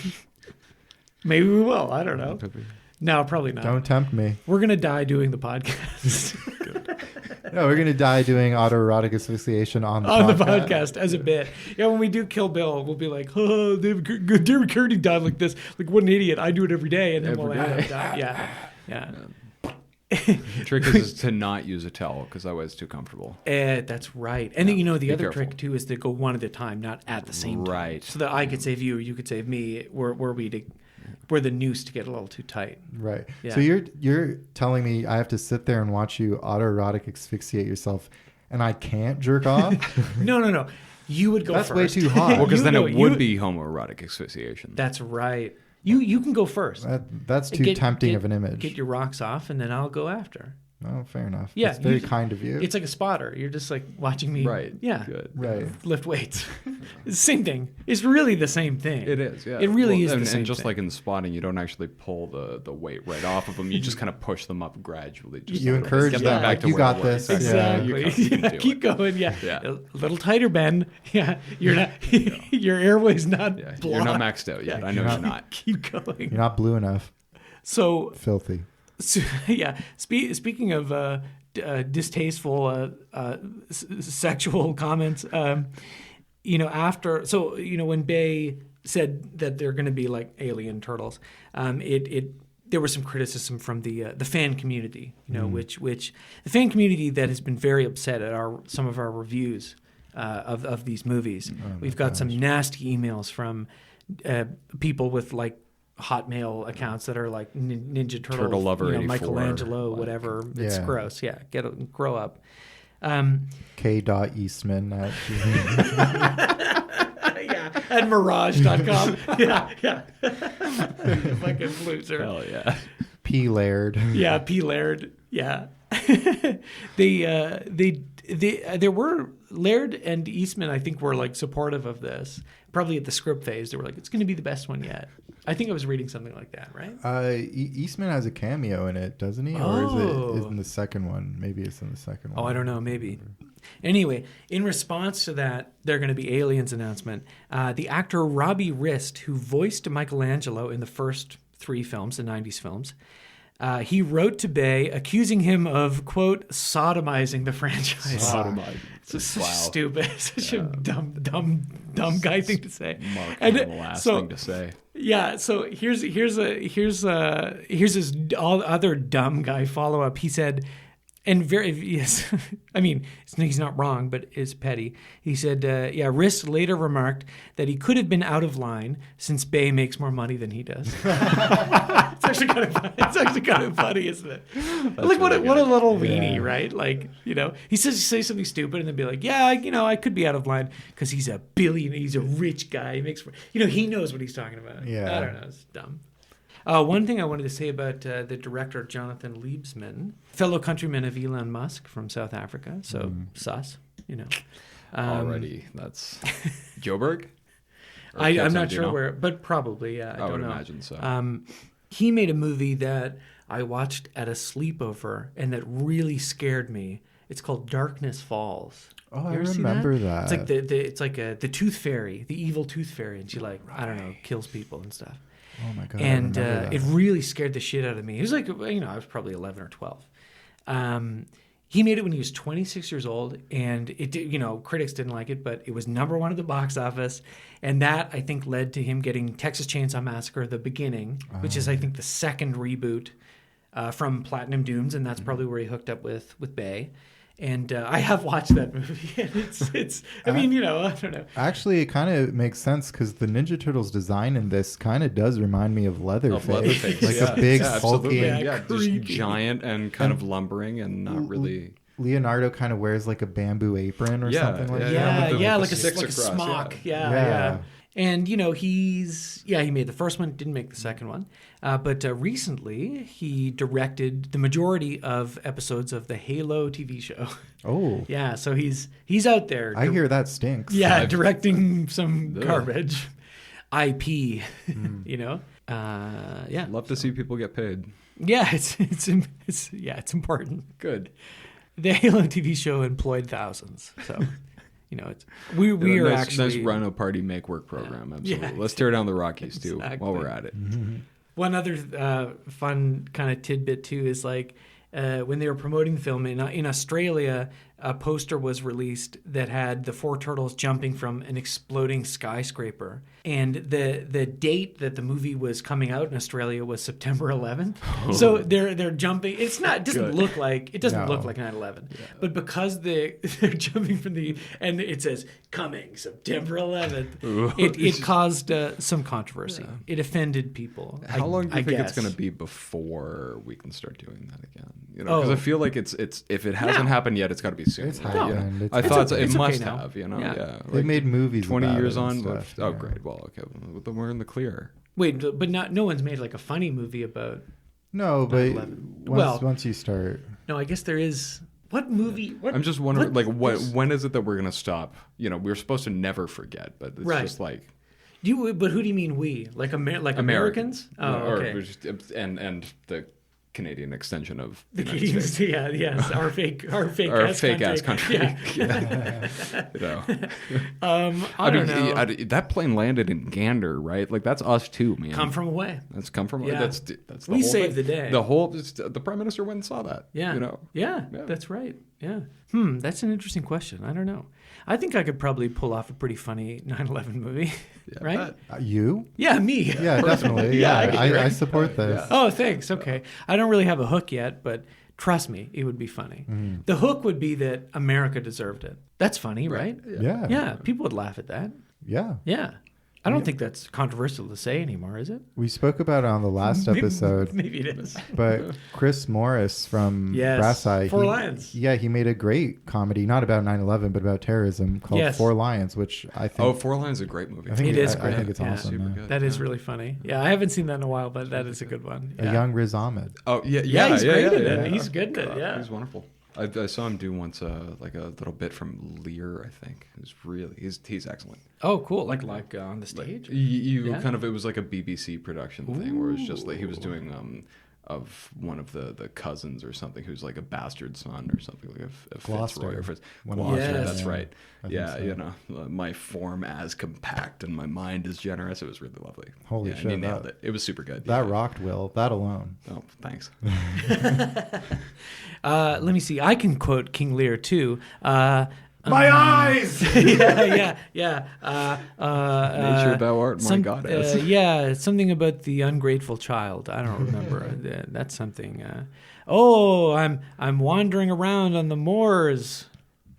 Maybe we will. I don't know. Could be. No, probably not. don't tempt me. We're gonna die doing the podcast. No, we're gonna die doing autoerotic asphyxiation on the On podcast. the podcast as a bit. Yeah, when we do Kill Bill, we'll be like, oh, David Carradine died like this. Like, what an idiot. I do it every day. And then we'll Every have day. him die. Yeah. Yeah. The trick is to not use a towel because otherwise it's too comfortable. That's right. And then, the be other careful. trick, too, is to go one at a time, not at the same time. Right. So that I could save you or you could save me. We're the noose to get a little too tight. Right. Yeah. So you're telling me I have to sit there and watch you autoerotic asphyxiate yourself, and I can't jerk off? No. You would go That's first. way too hot. Well, because You then go- it you- would be homoerotic asphyxiation. That's right. You can go first. That's too tempting of an image. Get your rocks off, and then I'll go after. Oh, fair enough. Yeah, That's very you- kind of you. It's like a spotter. You're just like watching me. Right. Yeah. Good. right. Lift weights. It's the same thing. It's really the same thing. It is, yeah. It really is and, the same and just thing. like in spotting, you don't actually pull the weight right off of them. You just kind of push them up gradually. Just You sort of encourage get that, them back like, to you where got they were. this. Exactly. You can do Keep it. going. Yeah. Yeah. A little tighter, Ben. Yeah. You're not. Your airway's not. Yeah, blocked. you're not maxed out yet. I know you're not. Keep going. You're not blue enough. So Filthy. yeah. Speaking of distasteful sexual comments, when Bay said that they're going to be like alien turtles, there was some criticism from the fan community, which the fan community that has been very upset at some of our reviews of these movies. We've got some nasty emails from people with like Hotmail accounts that are like Ninja Turtle Lover 84, Michelangelo, like- whatever. It's Yeah. gross. Yeah, grow up. K.Eastman at Yeah, at Mirage.com. yeah. Fucking loser. Hell yeah. P. Laird. Yeah, P. Laird. Yeah. There were Laird and Eastman, I think, were like supportive of this. Probably at the script phase, they were like, "It's going to be the best one yet." I think I was reading something like that, right? Eastman has a cameo in it, doesn't he? Or Oh. is it in the second one? Maybe it's in the second one. Oh, I don't know. Maybe. Anyway, in response to that, they're going to be aliens announcement. The actor Robbie Rist, who voiced Michelangelo in the first 3 films, the 90s films, he wrote to Bay accusing him of, quote, sodomizing the franchise. It's so stupid. Such a dumb guy thing to say. Mark And the last thing to say. Yeah, so here's his all other dumb guy follow up. He said, and yes, I mean he's not wrong, but is petty. He said, Riss later remarked that he could have been out of line since Bay makes more money than he does. It's actually kind of funny, isn't it? Like what a little weenie, right? Like he say something stupid and then be like, I could be out of line because he's a billionaire, he's a rich guy. He makes he knows what he's talking about. Yeah. I don't know, it's dumb. One thing I wanted to say about the director Jonathan Liebsman, fellow countryman of Elon Musk from South Africa, so sus, Already, that's Joburg? Or I'm Captain, not do you sure know? where, but probably, yeah. I would don't know. imagine so. He made a movie that I watched at a sleepover and that really scared me. It's called Darkness Falls. Oh, You I ever see remember that. It's like the Tooth Fairy, the evil Tooth Fairy, and she I don't know, kills people and stuff. Oh my god! And I remember that. it really scared the shit out of me. It was like, I was probably 11 or 12. He made it when he was 26 years old, and it did, critics didn't like it, but it was #1 at the box office, and that I think led to him getting Texas Chainsaw Massacre: The Beginning, which is I think the second reboot from Platinum Dunes, and that's probably where he hooked up with Bay. And I have watched that movie, and it's. I mean, I don't know. Actually, it kind of makes sense because the Ninja Turtles design in this kind of does remind me of Leatherface. Like a big, hulking. Yeah, just giant and kind of lumbering and not really. Leonardo kind of wears like a bamboo apron or something like that. Like a across, smock. Yeah. And, he made the first one, didn't make the second one. But recently, he directed the majority of episodes of the Halo TV show. Oh. Yeah, so he's out there. I hear that stinks. Yeah, directing some garbage. IP, Yeah. Love to see people get paid. Yeah, it's important. Good. The Halo TV show employed thousands, so... we are nice, actually nice Rhino Party make work program. Absolutely. Yeah. Let's tear down the Rockies too Exactly. while we're at it. Mm-hmm. One other fun kind of tidbit too is like when they were promoting the film in Australia, a poster was released that had the four turtles jumping from an exploding skyscraper, and the date that the movie was coming out in Australia was September 11th. So they're jumping. It doesn't look like 9/11, but because they're jumping from and it says coming September 11th, it caused some controversy. Yeah. It offended people. How long do you think it's going to be before we can start doing that again? Because I feel like it's if it hasn't happened yet, it's got to be soon. It's happened. I thought it must okay have. Yeah. They made movies 20 about years it and on. stuff, Oh, great. Well, okay. Well, then we're in the clear. Wait, but no one's made like a funny movie about. No, but 9/11. once you start. No, I guess there is. What movie? I'm just wondering, when is it that we're going to stop? We're supposed to never forget, but it's just like. But who do you mean we? Like Americans? Oh, okay. Or just, and the Canadian extension of The United States. Canadians, yes, our fake ass country. Yeah. I don't know. That plane landed in Gander, right? Like that's us too, man. Come from away. That's come from. Yeah. That's the We whole saved thing. the day. The prime minister went and saw that. Yeah. Yeah, that's right. Yeah. That's an interesting question. I don't know. I think I could probably pull off a pretty funny 9/11 movie, right? You? Yeah, me. Yeah, definitely. I support this. Oh, thanks. Okay. I don't really have a hook yet, but trust me, it would be funny. Mm. The hook would be that America deserved it. That's funny, right? Yeah. Yeah, people would laugh at that. Yeah. Yeah. I don't think that's controversial to say anymore, is it? We spoke about it on the last episode. Maybe it is. But Chris Morris from Brass Eye. Four Lions. Yeah, he made a great comedy, not about 9/11, but about terrorism called Four Lions, which I think... Oh, Four Lions is a great movie. It is great. I think it's awesome. Super good. That is really funny. Yeah, I haven't seen that in a while, but that is a good one. A young Riz Ahmed. Oh, yeah. Yeah, he's great at it. Yeah. He's good at it, yeah. He's wonderful. I saw him do once like a little bit from Lear, I think. He's excellent. Oh, cool. Like on the stage? It was like a BBC production thing where it was just like he was doing of one of the cousins or something who's like a bastard son or something like a Fitzroy or Fitz. Gloucester, that's right. My form as compact and my mind as generous. It was really lovely. Holy shit. And he nailed it. It was super good. That rocked, Will. That alone. Oh, thanks. Let me see. I can quote King Lear too. My eyes! Yeah. Nature, thou art my goddess. Something about the ungrateful child. I don't remember. That's something. I'm wandering around on the moors.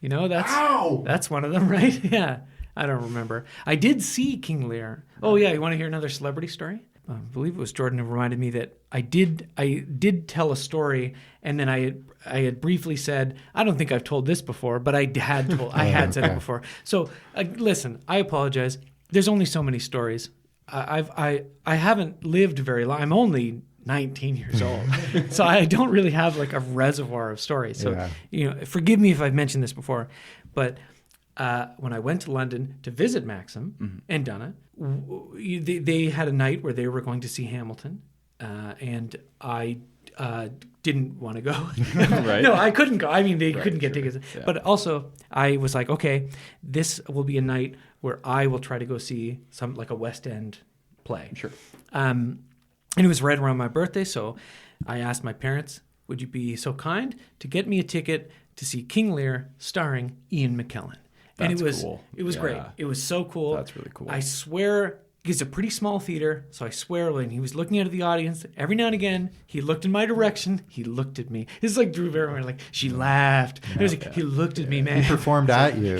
That's one of them, right? Yeah. I don't remember. I did see King Lear. Oh yeah, you want to hear another celebrity story? I believe it was Jordan who reminded me that I did tell a story, and then I had briefly said, I don't think I've told this before, but I had said it before. So listen, I apologize. There's only so many stories. I haven't lived very long. I'm only 19 years old, so I don't really have like a reservoir of stories. So forgive me if I've mentioned this before, but when I went to London to visit Maxim and Donna, they had a night where they were going to see Hamilton, and I didn't want to go. Right. No, I couldn't go. I mean, they couldn't get tickets. Yeah. But also, I was like, okay, this will be a night where I will try to go see some like a West End play. Sure. And it was right around my birthday, so I asked my parents, would you be so kind to get me a ticket to see King Lear starring Ian McKellen? And it was cool. It was great. It was so cool. That's really cool. I swear, It's a pretty small theater, so I swear when he was looking out at the audience, every now and again, he looked in my direction, he looked at me. It's like Drew Barrymore, like, she laughed. It was like, he looked at me, man. He performed at you.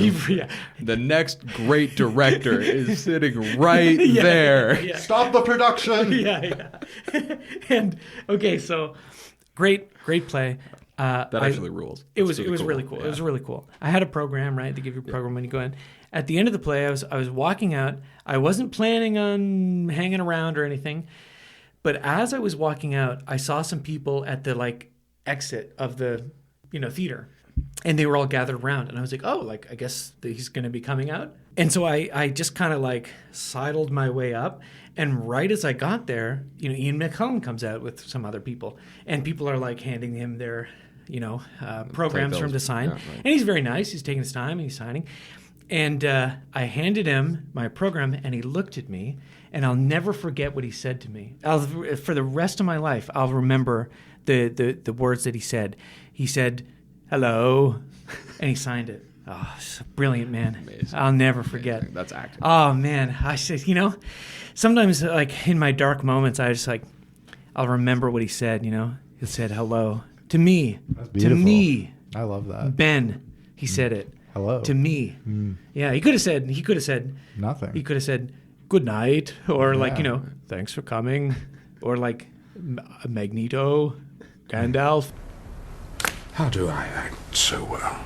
The next great director is sitting right there. Yeah. Stop the production. Yeah. And, okay, so great play. That actually rules. It was really cool. Yeah. It was really cool. I had a program, right? They give you a program when you go in. At the end of the play, I was walking out. I wasn't planning on hanging around or anything, but as I was walking out, I saw some people at the like exit of the theater, and they were all gathered around. And I was like, oh, like I guess he's going to be coming out. And so I just kind of like sidled my way up, and right as I got there, Ian McKellen comes out with some other people, and people are like handing him their programs for him to sign. Yeah, right. And he's very nice. He's taking his time and he's signing. And I handed him my program, and he looked at me, and I'll never forget what he said to me. For the rest of my life, I'll remember the words that he said. He said, "Hello," and he signed it. Oh, it's brilliant, man. Amazing. I'll never forget. Amazing. That's acting. Oh, man. I said, sometimes like in my dark moments, I just like, I'll remember what he said, He said, hello. To me. That's beautiful. To me. I love that. Ben. He said it. Hello. To me. Yeah, he could have said Nothing. He could have said good night, or like, Yeah. thanks for coming, or like Magneto, Gandalf. How do I act so well?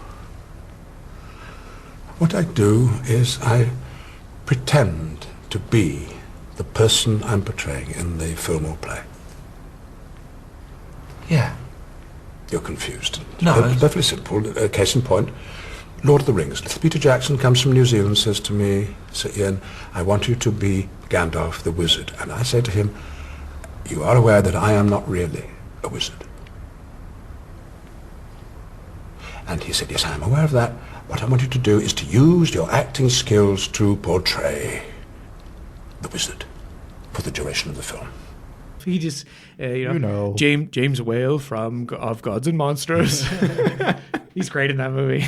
What I do is I pretend to be the person I'm portraying in the film or play. Yeah. You're confused. No, It's perfectly simple. Case in point, Lord of the Rings. Little Peter Jackson comes from New Zealand, says to me, Sir Ian, I want you to be Gandalf the wizard. And I say to him, you are aware that I am not really a wizard. And he said, yes, I am aware of that. What I want you to do is to use your acting skills to portray the wizard for the duration of the film. He just, James Whale of Gods and Monsters. He's great in that movie.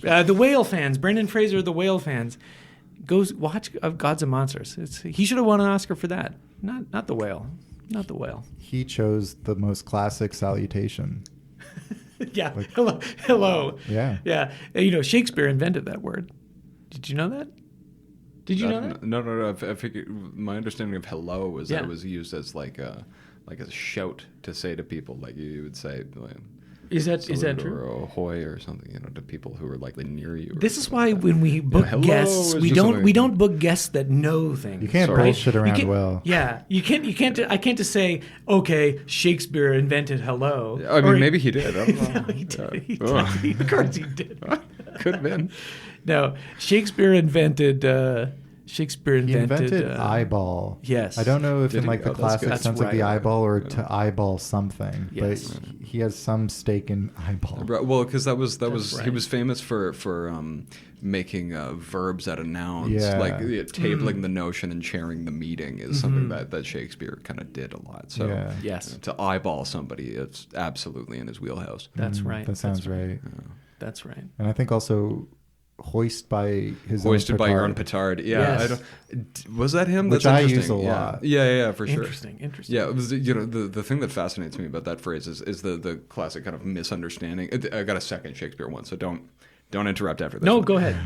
The Whale fans, Brendan Fraser, the Whale fans, goes watch of Gods and Monsters. He should have won an Oscar for that. Not the Whale. Not the Whale. He chose the most classic salutation. Yeah. Hello. Yeah. Yeah. Shakespeare invented that word. Did you know that? Did you know that? No. I figured my understanding of hello was that Yeah. it was used as like a shout to say to people, like you would say. Like, Is that salute true? Or ahoy or something, to people who are likely near you. This is why when we book hello guests, is we just don't something- book guests that know things. You can't right? bullshit around You can't- well. Yeah, you can't. I can't just say, okay, Shakespeare invented hello. I mean, maybe he did. I don't know. No, he did. He Oh. did. Of course he did. Could have been. No, Shakespeare invented. He invented eyeball. Yes. I don't know if Did in he? like the Oh, that's classic good. sense That's of the right. eyeball or to eyeball something, Yes. but he has some stake in eyeball. Right, well, because that was right. he was famous for making verbs out of nouns, Yeah. like tabling the notion and chairing the meeting is something that Shakespeare kind of did a lot. So Yeah. Yes. to eyeball somebody, it's absolutely in his wheelhouse. That's right. That sounds right. That's right. And I think also hoisted by Hoisted by your own petard. petard. Yeah, Yes. was that him? Which That's I interesting. use a Yeah. lot. Yeah, for sure. Interesting. Yeah, it was the thing that fascinates me about that phrase is the classic kind of misunderstanding. I got a second Shakespeare one, so don't interrupt after this. No, one. go ahead.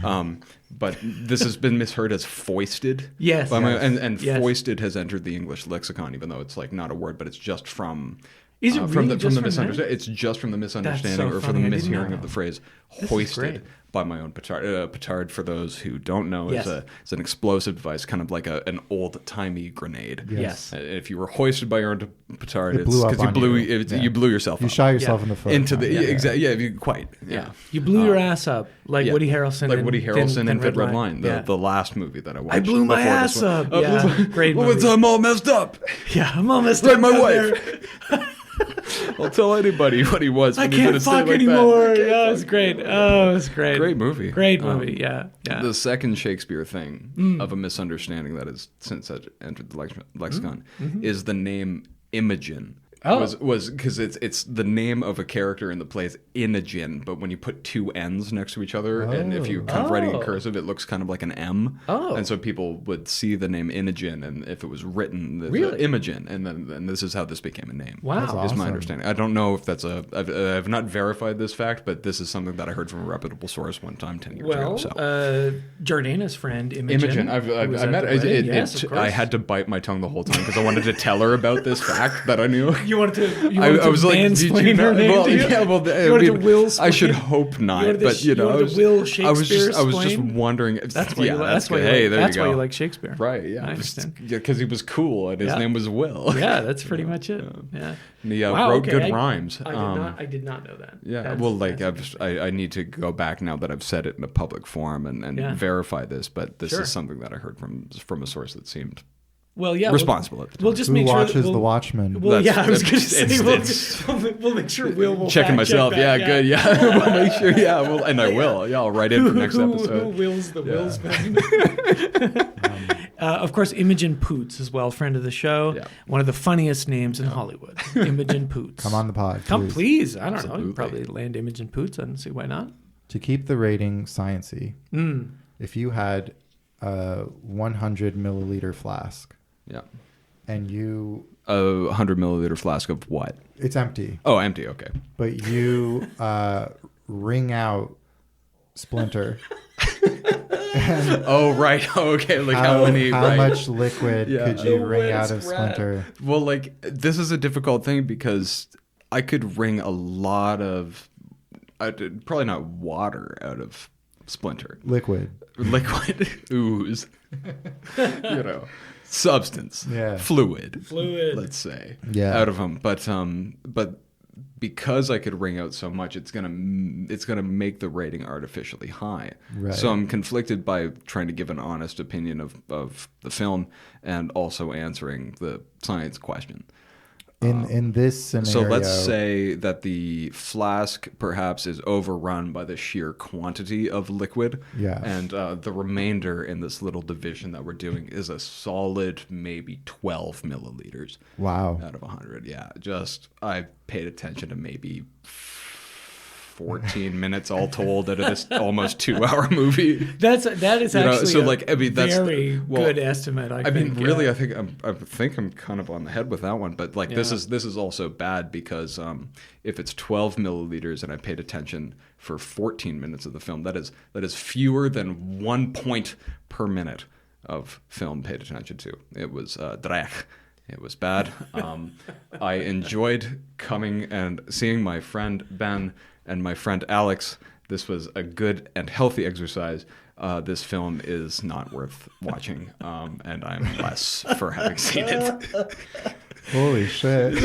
But this has been misheard as foisted. Yes. And Yes. foisted has entered the English lexicon, even though it's like not a word, but it's just from. Is it from really the just from misunderstanding? that? It's just from the misunderstanding so or from the funny. I didn't mishearing know. of the phrase This is hoisted great. by my own petard. Petard, for those who don't know, Yes. is an explosive device, kind of like an old-timey grenade. Yes. If you were hoisted by your own petard, It it's blew up because you on blew you. it, Yeah. you blew yourself You up. shot yourself Yeah. in the foot. into the Yeah. exactly. Yeah, quite. Yeah. You blew your ass up like Yeah. Woody Harrelson. Like in Woody Harrelson in Red Line, Yeah. the last movie that I watched. I blew my before this ass one. up. Yeah, great movie. I'm all messed up. Yeah, I'm almost Like up my down wife. there. I'll tell anybody what he was. I when he's in can't a state fuck like anymore. That. Yeah, it's great. Oh, it's great. Great movie. Great movie. Yeah. The second Shakespeare thing of a misunderstanding that has since entered the lexicon is the name Imogen. was because it's the name of a character in the play is Imogen, but when you put two N's next to each other, and if you kind of writing in cursive, it looks kind of like an M. And so people would see the name Imogen, and if it was written, Imogen, and this is how this became a name. Wow, is my understanding. I don't know if that's I've not verified this fact, but this is something that I heard from a reputable source one time 10 years ago. So. Jordana's friend Imogen. I've met her. I had to bite my tongue the whole time because I wanted to tell her about this fact that I knew. You wanted to I was like, did you know? Well, yeah, well, I should hope not, but I was just wondering. That's why you like Shakespeare, right? Yeah, I understand. Because he was cool and his name was Will. Yeah, that's pretty much it. Yeah, and he wrote good rhymes. I did not know that. Yeah, I need to go back now that I've said it in a public forum and verify this, but this is something that I heard from a source that seemed. Well, yeah, responsible at the time. We'll just Who make sure watches The Watchmen? Well, I was going to say we'll make sure will checking myself. Check that, good. Yeah, we'll make sure. Yeah, and I will. Yeah, I'll write in for next episode. Who wills the wills man? Of course, Imogen Poots as well, friend of the show. Yeah. One of the funniest names in Hollywood. Imogen Poots. Come on the pod. Come, please. I don't know. You probably land Imogen Poots. I don't see why not. To keep the rating sciencey, if you had a 100 milliliter flask. Yeah. And you... A 100 milliliter flask of what? It's empty. Oh, empty. Okay. But you wring out Splinter. Oh, right. Oh, okay. Like how much liquid could you wring out of Splinter? Well, like this is a difficult thing because I could wring a lot of... probably not water out of Splinter. Liquid. Ooze. Substance, fluid, let's say, out of them. But because I could wring out so much, it's gonna make the rating artificially high. Right. So I'm conflicted by trying to give an honest opinion of the film and also answering the science question. In this scenario, so let's say that the flask perhaps is overrun by the sheer quantity of liquid, and the remainder in this little division that we're doing is a solid maybe 12 milliliters. Wow, out of 100. Yeah, just I paid attention to maybe 14 minutes all told out of this almost 2-hour movie. That is actually so like that's very good estimate. I think, really, I think I'm kind of on the head with that one. But like this is also bad because if it's 12 milliliters and I paid attention for 14 minutes of the film, that is fewer than 1 point per minute of film paid attention to. It was It was bad. I enjoyed coming and seeing my friend Ben and my friend Alex. This was a good and healthy exercise. This film is not worth watching, and I'm less for having seen it. Holy shit.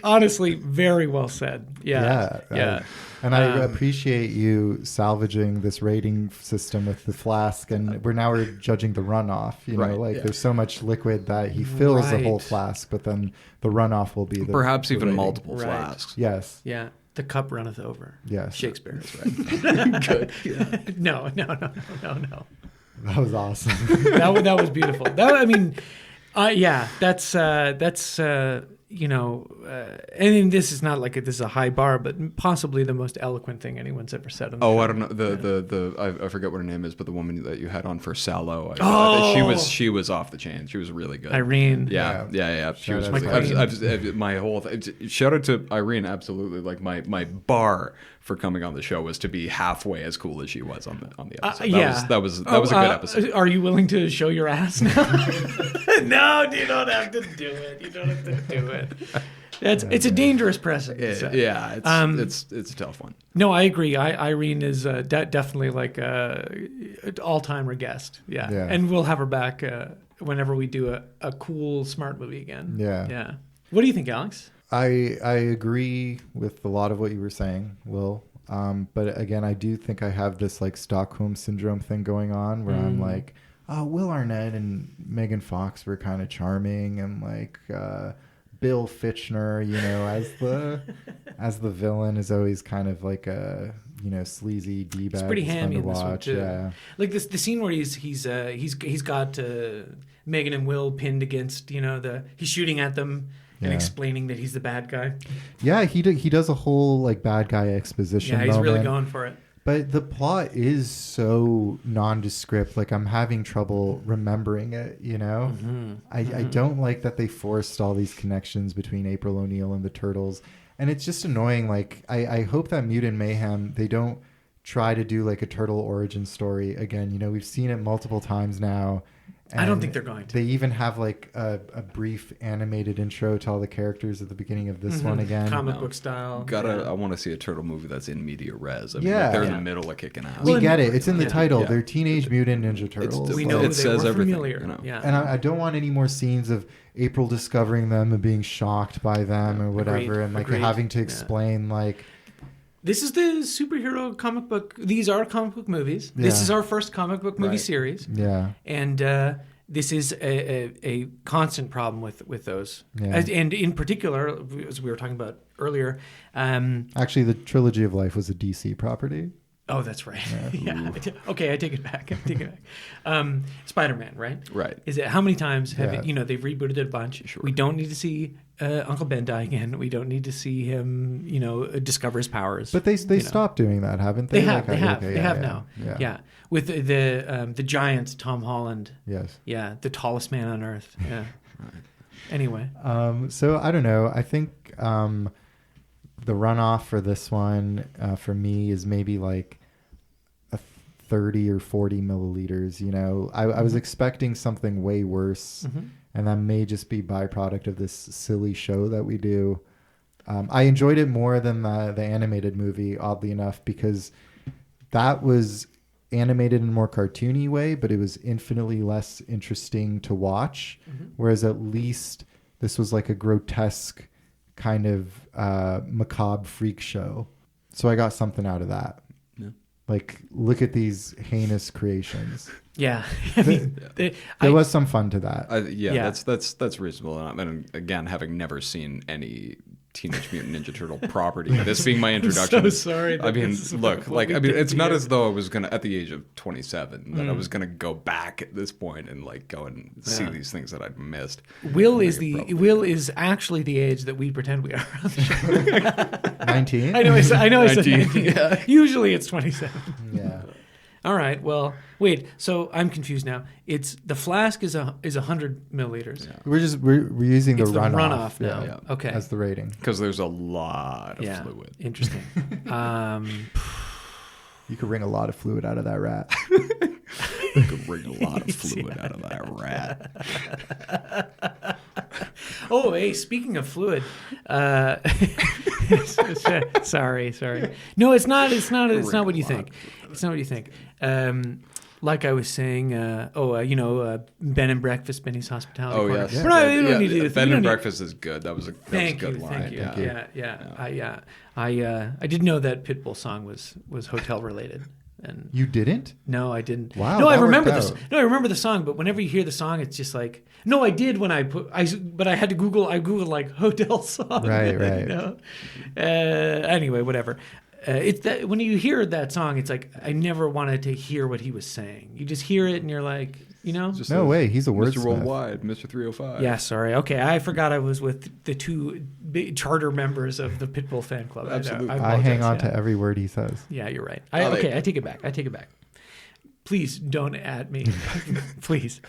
Honestly, very well said. Yeah. And I appreciate you salvaging this rating system with the flask, and we're judging the runoff. There's so much liquid that he fills the whole flask, but then the runoff will be perhaps even rating. Multiple flasks. Yes. Yeah. The cup runneth over. Yes. Shakespeare is right. Good. Yeah. No. That was awesome. that was beautiful. And this is not like this is a high bar, but possibly the most eloquent thing anyone's ever said on the show. I don't know I forget what her name is, but the woman that you had on for Sallow, she was off the chain. She was really good. Irene. Yeah. She was like my whole shout out to Irene. Absolutely, like my bar for coming on the show was to be halfway as cool as she was on the episode. That was a good episode. Are you willing to show your ass now? No, you don't have to do it. You don't have to do it. It's a dangerous precedent. Yeah, it's a tough one. No, I agree. Irene is definitely like an all-timer guest. Yeah, and we'll have her back whenever we do a cool smart movie again. Yeah. What do you think, Alex? I agree with a lot of what you were saying, Will. But again, I do think I have this like Stockholm syndrome thing going on where I'm like, oh, Will Arnett and Megan Fox were kind of charming, and like Bill Fichtner, as the villain is always kind of like a sleazy d-bag. It's pretty hammy in this one too. Yeah. Like the scene where he's got Megan and Will pinned against he's shooting at them. and Yeah. explaining that he's the bad guy. Yeah, he does a whole like bad guy exposition. Yeah, he's really moment. going for it. But the plot is so nondescript. Like I'm having trouble remembering it. You know, I don't like that they forced all these connections between April O'Neil and the Turtles, and it's just annoying. Like I hope that Mutant Mayhem they don't try to do like a turtle origin story again. You know, we've seen it multiple times now. I don't think they're going to. They even have like a brief animated intro to all the characters at the beginning of this one again. Comic book style. I want to see a turtle movie that's in media res. I mean, Yeah. like they're in Yeah. the middle of kicking ass. We get it. It's in the title. Yeah. They're Teenage Mutant Ninja Turtles. We It know they says were everything, familiar. you know. Yeah. And I don't want any more scenes of April discovering them and being shocked by them or whatever, Agreed. and like Agreed. having to Yeah. explain like. This is the superhero comic book. These are comic book movies. This Yeah. is our first comic book movie Right. series. Yeah. And this is a constant problem with those. Yeah. And in particular, as we were talking about earlier, Actually, the Trilogy of Life was a DC property. oh, that's right. Yeah. Okay, I take it back. Spider-Man, right? Right. Is it how many times have Yeah. it, they've rebooted it a bunch? Sure. We don't need to see Uncle Ben die again. We don't need to see him, discover his powers. But they you know. stopped doing that, haven't they? They have. Like, They have. okay, They yeah, have yeah, now. Yeah. Yeah. With the giant Tom Holland. Yes. Yeah, the tallest man on earth. Yeah. Anyway. So I don't know. I think the runoff for this one for me is maybe like a 30 or 40 milliliters. You know, I was expecting something way worse, and that may just be byproduct of this silly show that we do. I enjoyed it more than the animated movie, oddly enough, because that was animated in a more cartoony way, but it was infinitely less interesting to watch. Whereas at least this was like a grotesque kind of macabre freak show. So I got something out of that. Yeah. Like, look at these heinous creations. Yeah. I mean, There was some fun to that. Yeah. That's reasonable. And again, having never seen any Teenage Mutant Ninja Turtle property, this being my introduction. so sorry that I mean, this is look, what like we I mean, did it's to not you. as though I was gonna at the age of 27 that I was gonna go back at this point and like go and see these things that I'd missed. Will Probably. is actually the age that we pretend we are on the show. 19? I know I said 19. 19. Yeah. Usually it's 27. Yeah. All right. Well, wait. So I'm confused now. It's the flask is 100 milliliters. We're using the It's the runoff, runoff now. Yeah. Okay. as the rating. Because there's a lot of yeah. fluid. Interesting. You could wring a lot of fluid out of that rat. You could wring a lot of fluid out of that rat. Oh, hey, speaking of fluid, sorry. No, it's not what you think. It's not what you think. Like I was saying, Ben and Breakfast, Benny's Hospitality. Oh Corner. yes, We're not- we don't need to do this. Bed We don't and need- Breakfast is good. That was a Thank good you, line. thank you. Yeah. Yeah. I didn't know that Pitbull song was hotel related. And You didn't? no, I didn't. Wow, No, I that remember worked this. out. No, I remember the song, but whenever you hear the song, it's just like no, I did when but I had to Google. I googled like hotel song. Right. You know? Anyway, whatever. It's that when you hear that song, it's like I never wanted to hear what he was saying. You just hear it and you're like, Just No a- way, he's a Mr. wordsmith. Worldwide, Mr. 305. yeah, sorry. Okay, I forgot I was with the two big charter members of the Pitbull fan club. Absolutely. I hang apologize, on yeah. to every word he says. Yeah, you're right. Oh, I take it back. Please don't at me. Please.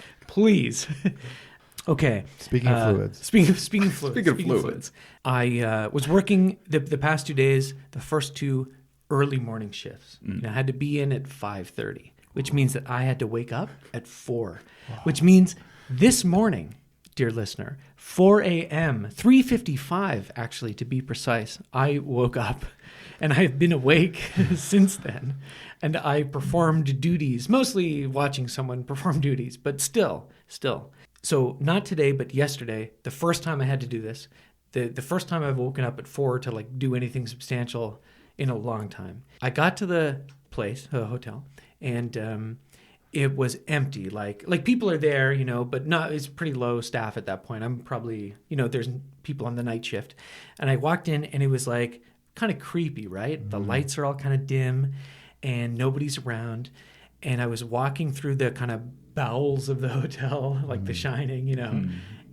Okay. Speaking of fluids. Speaking of fluids. Speaking of fluids. I was working the past 2 days, the first two early morning shifts. And I had to be in at 5:30, which means that I had to wake up at 4, which means this morning, dear listener, 4 a.m., 3:55 actually to be precise, I woke up and I've been awake since then. And I performed duties, mostly watching someone perform duties, but still. So not today, but yesterday, the first time I had to do this, the first time I've woken up at 4 to like do anything substantial in a long time. I got to the place, hotel, and it was empty. Like people are there, but not. It's pretty low staff at that point. I'm probably, there's people on the night shift, and I walked in and it was like kind of creepy, right? The lights are all kind of dim, and nobody's around. And I was walking through the kind of bowels of the hotel, like The Shining,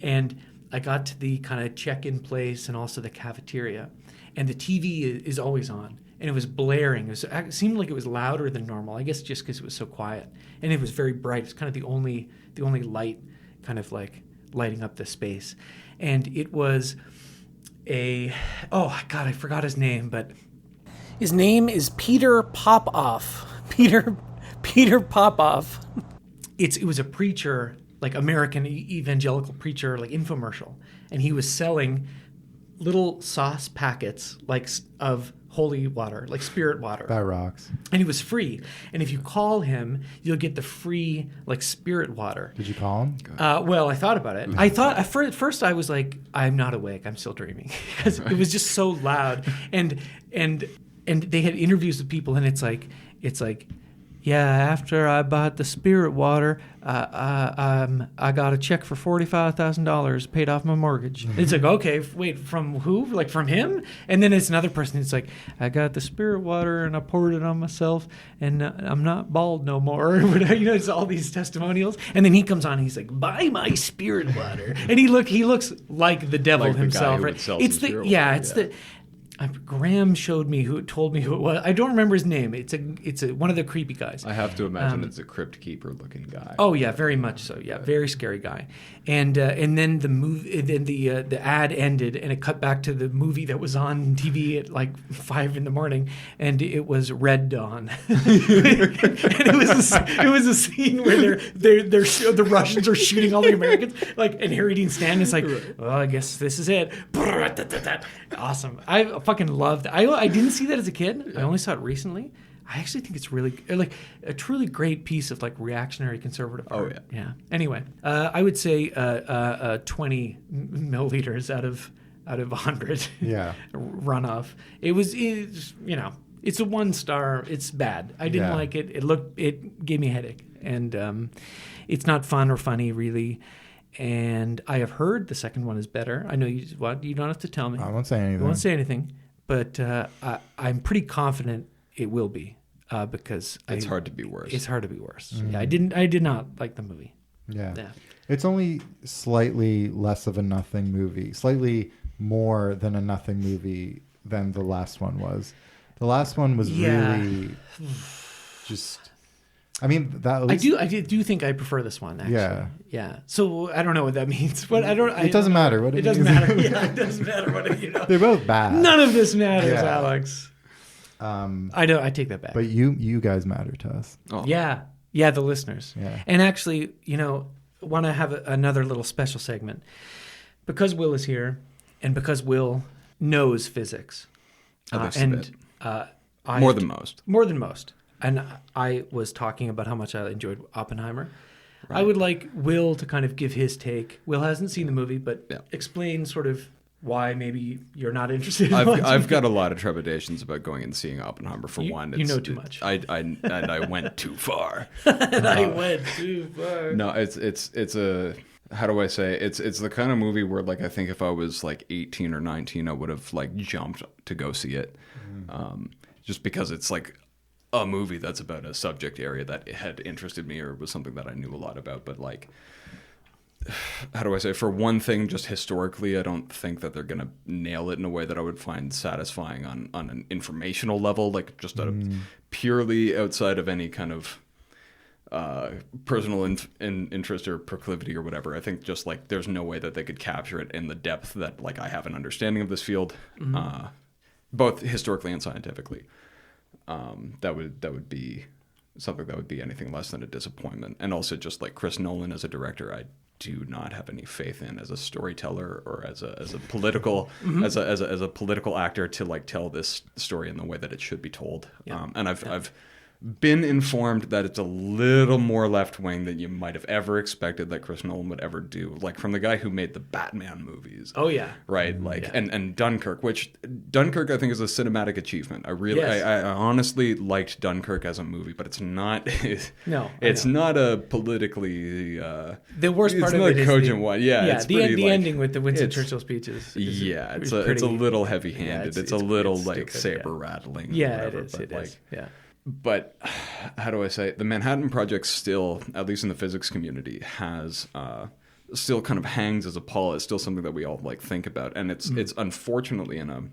and I got to the kind of check-in place and also the cafeteria, and the TV is always on, and it was blaring. It seemed like it was louder than normal. I guess just because it was so quiet, and it was very bright. It's kind of the only light, kind of like lighting up the space, and it was I forgot his name, but his name is Peter Popoff. Peter Popoff. It was a preacher, like American evangelical preacher, like infomercial, and he was selling little sauce packets of holy water, like spirit water. That rocks. And it was free. And if you call him, you'll get the free like spirit water. Did you call him? Well, I thought about it. I thought at first I was like, I'm not awake. I'm still dreaming because it was just so loud. And they had interviews with people, and it's like, yeah, after I bought the spirit water, I got a check for $45,000, paid off my mortgage. It's like, okay, wait, from who? Like from him? And then it's another person. It's like, I got the spirit water and I poured it on myself, and I'm not bald no more. It's all these testimonials. And then he comes on, and he's like, buy my spirit water, and he looks like the devil like himself. The guy who would sell the Graham told me who it was. I don't remember his name. It's one of the creepy guys. I have to imagine it's a crypt keeper looking guy. Oh yeah, very much so. Yeah, very scary guy. And then the ad ended, and it cut back to the movie that was on TV at like 5 a.m, and it was Red Dawn. And it was a scene where the Russians are shooting all the Americans, like, and Harry Dean Stanton is like, well, I guess this is it. Awesome. I fucking loved it. I didn't see that as a kid. I only saw it recently. I actually think it's really like a truly great piece of like reactionary conservative art. Oh yeah. Anyway, I would say 20 milliliters out of 100. Yeah. Runoff. It's a 1 star. It's bad. I didn't like it. It gave me a headache, and it's not fun or funny really. And I have heard the second one is better. I know you don't have to tell me. I won't say anything. I won't say anything, but I'm pretty confident it will be because it's hard to be worse. It's hard to be worse. Mm-hmm. Yeah, I did not like the movie. Yeah. It's only slightly less of a nothing movie, slightly more than a nothing movie than the last one was. The last one was really just. I mean, I do think I prefer this one. Actually. Yeah. So I don't know what that means. But it doesn't matter what it doesn't matter. Yeah, it doesn't matter what They're both bad. None of this matters, Alex. I take that back. But you guys matter to us. Oh. Yeah, the listeners. Yeah. And actually, want to have another little special segment because Will is here, and because Will knows physics, more than most. More than most. And I was talking about how much I enjoyed Oppenheimer. Right. I would like Will to kind of give his take. Will hasn't seen the movie, but explain sort of why maybe you're not interested. I've got a lot of trepidations about going and seeing Oppenheimer. For one, you know too much. I went too far. I went too far. No, it's a. How do I say? It's the kind of movie where, like, I think if I was like 18 or 19, I would have like jumped to go see it, just because it's like a movie that's about a subject area that had interested me or was something that I knew a lot about. But like, how do I say? For one thing, just historically, I don't think that they're gonna nail it in a way that I would find satisfying on an informational level, like just purely outside of any kind of personal interest or proclivity or whatever. I think just like there's no way that they could capture it in the depth that like I have an understanding of this field, both historically and scientifically. That would be something that would be anything less than a disappointment. And also just like Chris Nolan as a director, I do not have any faith in as a storyteller or as a political as a political actor to like tell this story in the way that it should be told. And I've been informed that it's a little more left-wing than you might have ever expected that Chris Nolan would ever do, like from the guy who made the Batman movies. Oh yeah, right. Like and Dunkirk, which Dunkirk I think is a cinematic achievement. I honestly liked Dunkirk as a movie, but it's not. It's not a politically. The worst part of it is cogent one. It's the ending with the Winston Churchill speeches. It's a little heavy-handed. It's a little like saber rattling. Yeah, it is. But how do I say it? The Manhattan Project still, at least in the physics community, has still kind of hangs as a pall. It's still something that we all like think about, and it's unfortunately in a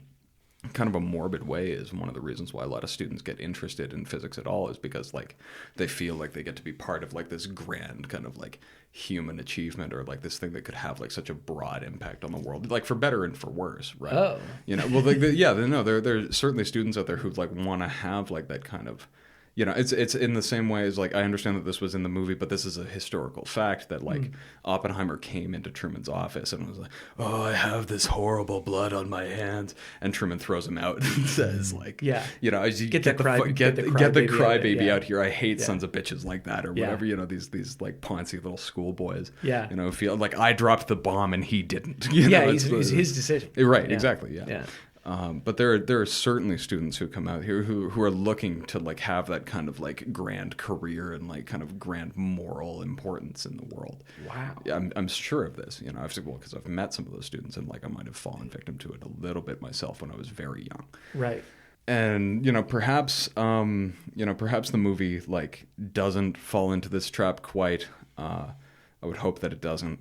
kind of a morbid way is one of the reasons why a lot of students get interested in physics at all, is because like they feel like they get to be part of like this grand kind of like human achievement, or like this thing that could have like such a broad impact on the world, like for better and for worse, right? Oh, you know, well, like there's certainly students out there who like want to have like that kind of, you know, it's in the same way as like I understand that this was in the movie, but this is a historical fact that like Oppenheimer came into Truman's office and was like, "Oh, I have this horrible blood on my hands," and Truman throws him out and says like, Yeah. you know, as you Get get the the crybaby yeah. out here. I hate Yeah. sons of bitches like that, or Yeah. whatever. You know, these like poncy little schoolboys. Yeah. You know, feel like I dropped the bomb and he didn't. You Yeah, know, it's his decision. Right. Yeah. Exactly. Yeah. Yeah. But there are certainly students who come out here who are looking to like have that kind of like grand career and like kind of grand moral importance in the world. Wow. Yeah, I'm sure of this. You know, because I've met some of those students, and like I might have fallen victim to it a little bit myself when I was very young. Right. And perhaps the movie like doesn't fall into this trap quite. I would hope that it doesn't.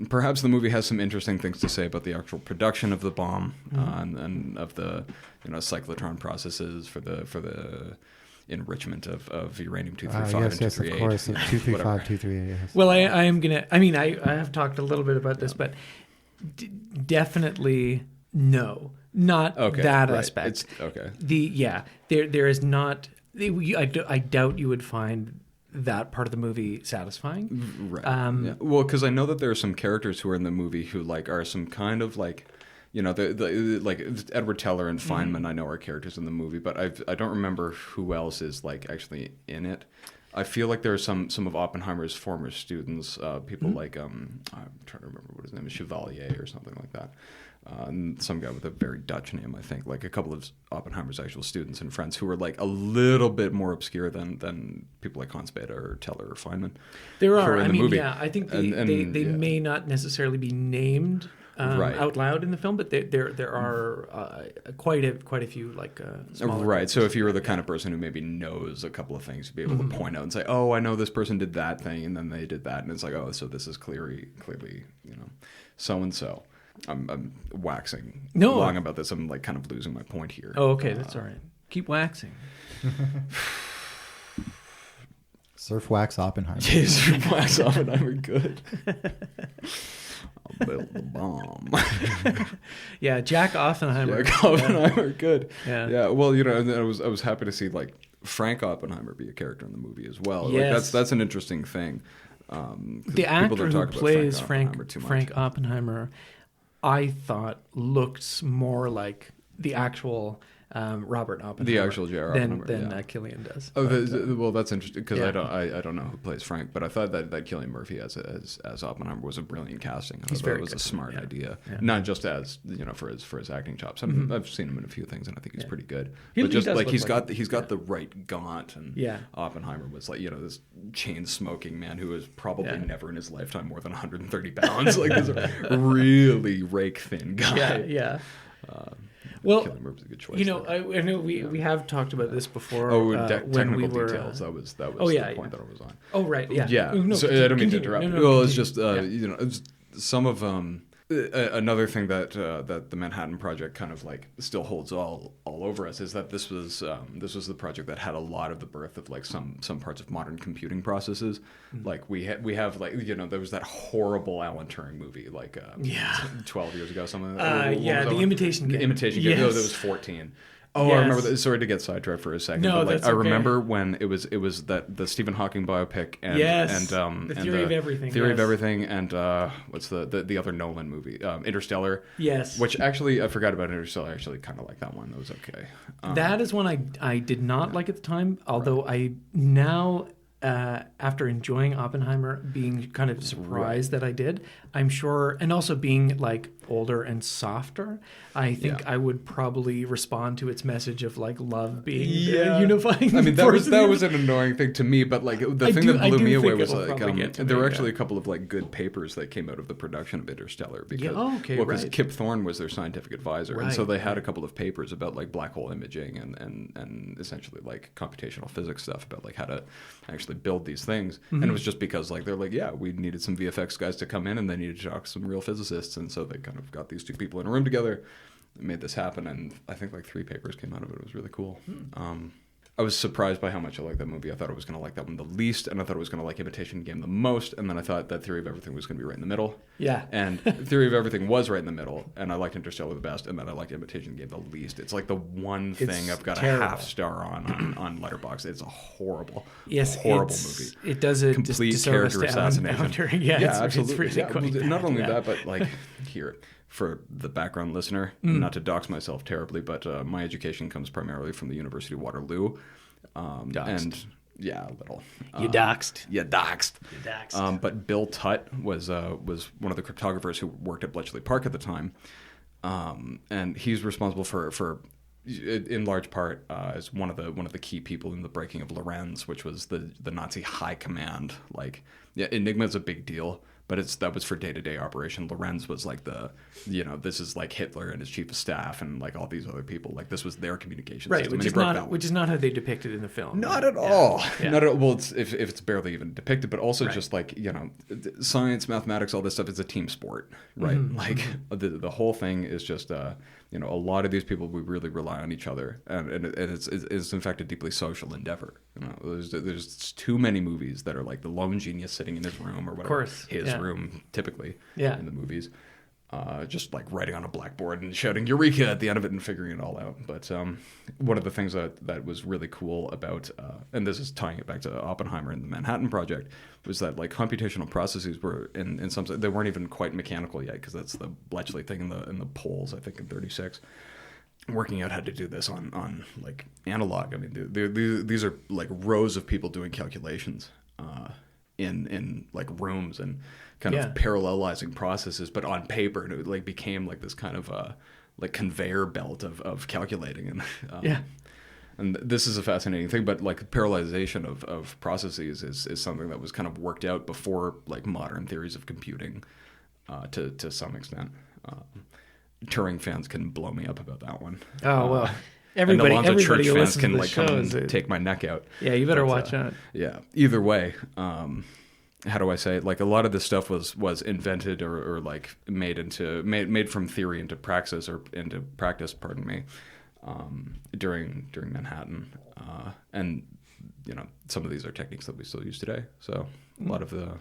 Perhaps the movie has some interesting things to say about the actual production of the bomb and of the cyclotron processes for the enrichment of uranium-235 and 238. Yes, of course, 235, 238. Yes. Well, I am gonna. I mean, I have talked a little bit about this, but definitely no, not that right. aspect. It's okay. There is not. I doubt you would find that part of the movie satisfying. Right. Yeah. Well, because I know that there are some characters who are in the movie who like are some kind of like, the like Edward Teller and Feynman. I know are characters in the movie, but I don't remember who else is like actually in it. I feel like there are some of Oppenheimer's former students, people like I'm trying to remember what his name is, Chevalier or something like that. And some guy with a very Dutch name, I think, like a couple of Oppenheimer's actual students and friends who were like a little bit more obscure than people like Hans Bethe or Teller or Feynman. There are. In I the mean, movie. yeah, I think they may not necessarily be named right. out loud in the film, but there are quite a few like smaller right. So if you were the yeah. kind of person who maybe knows a couple of things, you'd be able to point out and say, "Oh, I know this person did that thing, and then they did that," and it's like, "Oh, so this is clearly so and so." I'm waxing long about this. I'm like kind of losing my point here. Oh, okay, that's all right. Keep waxing. Surf wax Oppenheimer. Surf wax Oppenheimer, good. I'll build the bomb. Yeah, Jack Oppenheimer. Jack Oppenheimer, good. Yeah. Yeah. Well, I was happy to see like Frank Oppenheimer be a character in the movie as well. Yes. Like, that's an interesting thing. The actor who plays Frank Oppenheimer, I thought looked more like the actual Robert Oppenheimer, the actual J.R. Oppenheimer, than Cillian does. Oh, well, that's interesting because I don't know who plays Frank, but I thought that Cillian Murphy as Oppenheimer was a brilliant casting. I thought it was a smart idea, not just as for his acting chops. I've seen him in a few things, and I think he's pretty good. But just like he's got the right gaunt, and Oppenheimer was like this chain smoking man who was probably never in his lifetime more than 130 pounds, like this really rake thin guy. Yeah. Well, Cillian Murphy's a good choice. I know we have talked about this before. Technical when we were, details. That was the point that I was on. Oh, right. Yeah. Yeah. No, so I don't mean to interrupt. Well, it's just it's some of another thing that the Manhattan Project kind of like still holds all over us is that this was the project that had a lot of the birth of like some parts of modern computing processes. Like we have like there was that horrible Alan Turing movie like 12 years ago something. The Imitation Game. Imitation Game. Yes. That was 14. Oh, yes. I remember that. Sorry to get sidetracked for a second. No, but that's I remember when it was that the Stephen Hawking biopic and the Theory of Everything. Theory of Everything and what's the other Nolan movie? Interstellar. Yes. Which actually I forgot about Interstellar. I actually kind of like that one. That was okay. That is one I did not like at the time. Although I now. After enjoying Oppenheimer, being kind of surprised that I did, I'm sure, and also being like older and softer, I think I would probably respond to its message of like love being the unifying. I mean, that was an annoying thing to me, but like the thing that blew me away was like there were actually a couple of like good papers that came out of the production of Interstellar because Kip Thorne was their scientific advisor, and so they had a couple of papers about like black hole imaging and essentially like computational physics stuff about like how to actually build these things. things. And it was just because like they're like, yeah, we needed some VFX guys to come in and they needed to talk to some real physicists, and so they kind of got these two people in a room together and made this happen. And I think like 3 papers came out of it. It was really cool. I was surprised by how much I liked that movie. I thought I was going to like that one the least, and I thought I was going to like Imitation Game the most, and then I thought that Theory of Everything was going to be right in the middle. Yeah. And Theory of Everything was right in the middle, and I liked Interstellar the best, and then I liked Imitation Game the least. It's like the one thing I've got terrible. a half star on Letterboxd. It's a horrible, Yes, horrible it's- movie. It does a Complete disservice character to Alan assassination. Bounder. Yeah, absolutely. It's really quite Not bad, only yeah. that, but like here, for the background listener, not to dox myself terribly, but my education comes primarily from the University of Waterloo. Doxed. And yeah, a little. You doxed. You doxed. You doxed. But Bill Tutt was one of the cryptographers who worked at Bletchley Park at the time, and he's responsible for in large part as one of the key people in the breaking of Lorenz, which was the Nazi high command. Like, yeah, Enigma is a big deal, but that was for day-to-day operation. Lorenz was like this is like Hitler and his chief of staff and like all these other people. Like this was their communication Right, system. which is not how they depicted in the film. Not at all. Yeah. Not at all. Well, if it's barely even depicted, but also just like, science, mathematics, all this stuff is a team sport, right? Like the whole thing is just, a lot of these people, we really rely on each other. And it's in fact a deeply social endeavor. There's too many movies that are like the lone genius sitting in his room or whatever. Of course. His room, typically, Yeah. in the movies. Just like writing on a blackboard and shouting "Eureka" at the end of it and figuring it all out. But one of the things that was really cool about, and this is tying it back to Oppenheimer and the Manhattan Project, was that like computational processes were in some sense, they weren't even quite mechanical yet, because that's the Bletchley thing in the polls, I think in '36. Working out how to do this on like analog. I mean, these are like rows of people doing calculations in like rooms and kind of parallelizing processes, but on paper, and it like became like this kind of like conveyor belt of calculating. And and this is a fascinating thing, but like parallelization of processes is something that was kind of worked out before like modern theories of computing to some extent. Turing fans can blow me up about that one. Oh, well. Everybody Everybody Church who fans listens can to the like come shows, and take my neck out. Yeah, you better watch out. Yeah. Either way, how do I say it? Like a lot of this stuff was invented or like made from theory into praxis or into practice, pardon me, during Manhattan, and some of these are techniques that we still use today. So a lot of the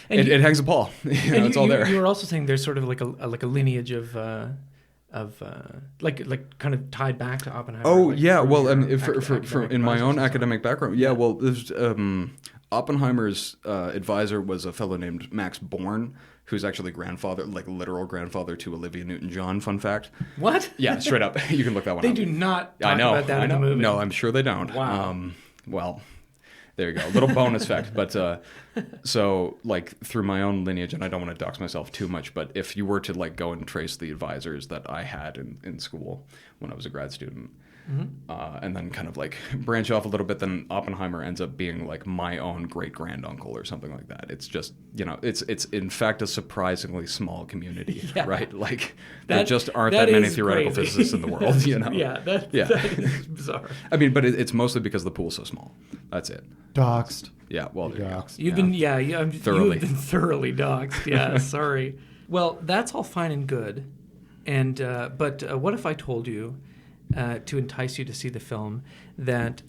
it hangs a pall. It's all there. You were also saying there's sort of like a lineage of like kind of tied back to Oppenheimer. Oh like yeah, well, for in my own academic background, yeah. Well, there's Oppenheimer's advisor was a fellow named Max Born, who's actually literal grandfather to Olivia Newton-John. Fun fact. What? Yeah, straight up. You can look that one They up. do not talk about that in the movie. No, I'm sure they don't. Wow. Well, there you go. A little bonus fact. But so like through my own lineage, and I don't want to dox myself too much, but if you were to like go and trace the advisors that I had in school when I was a grad student, and then kind of like branch off a little bit, then Oppenheimer ends up being like my own great granduncle or something like that. It's just, it's in fact a surprisingly small community, right? Like there just aren't that many theoretical physicists in the world, Yeah, that is bizarre. I mean, but it's mostly because the pool's so small. That's it. Doxed. Yeah, well, there you go. Doxed. You've been thoroughly doxed. Yeah, sorry. Well, that's all fine and good, and but what if I told you, to entice you to see the film, that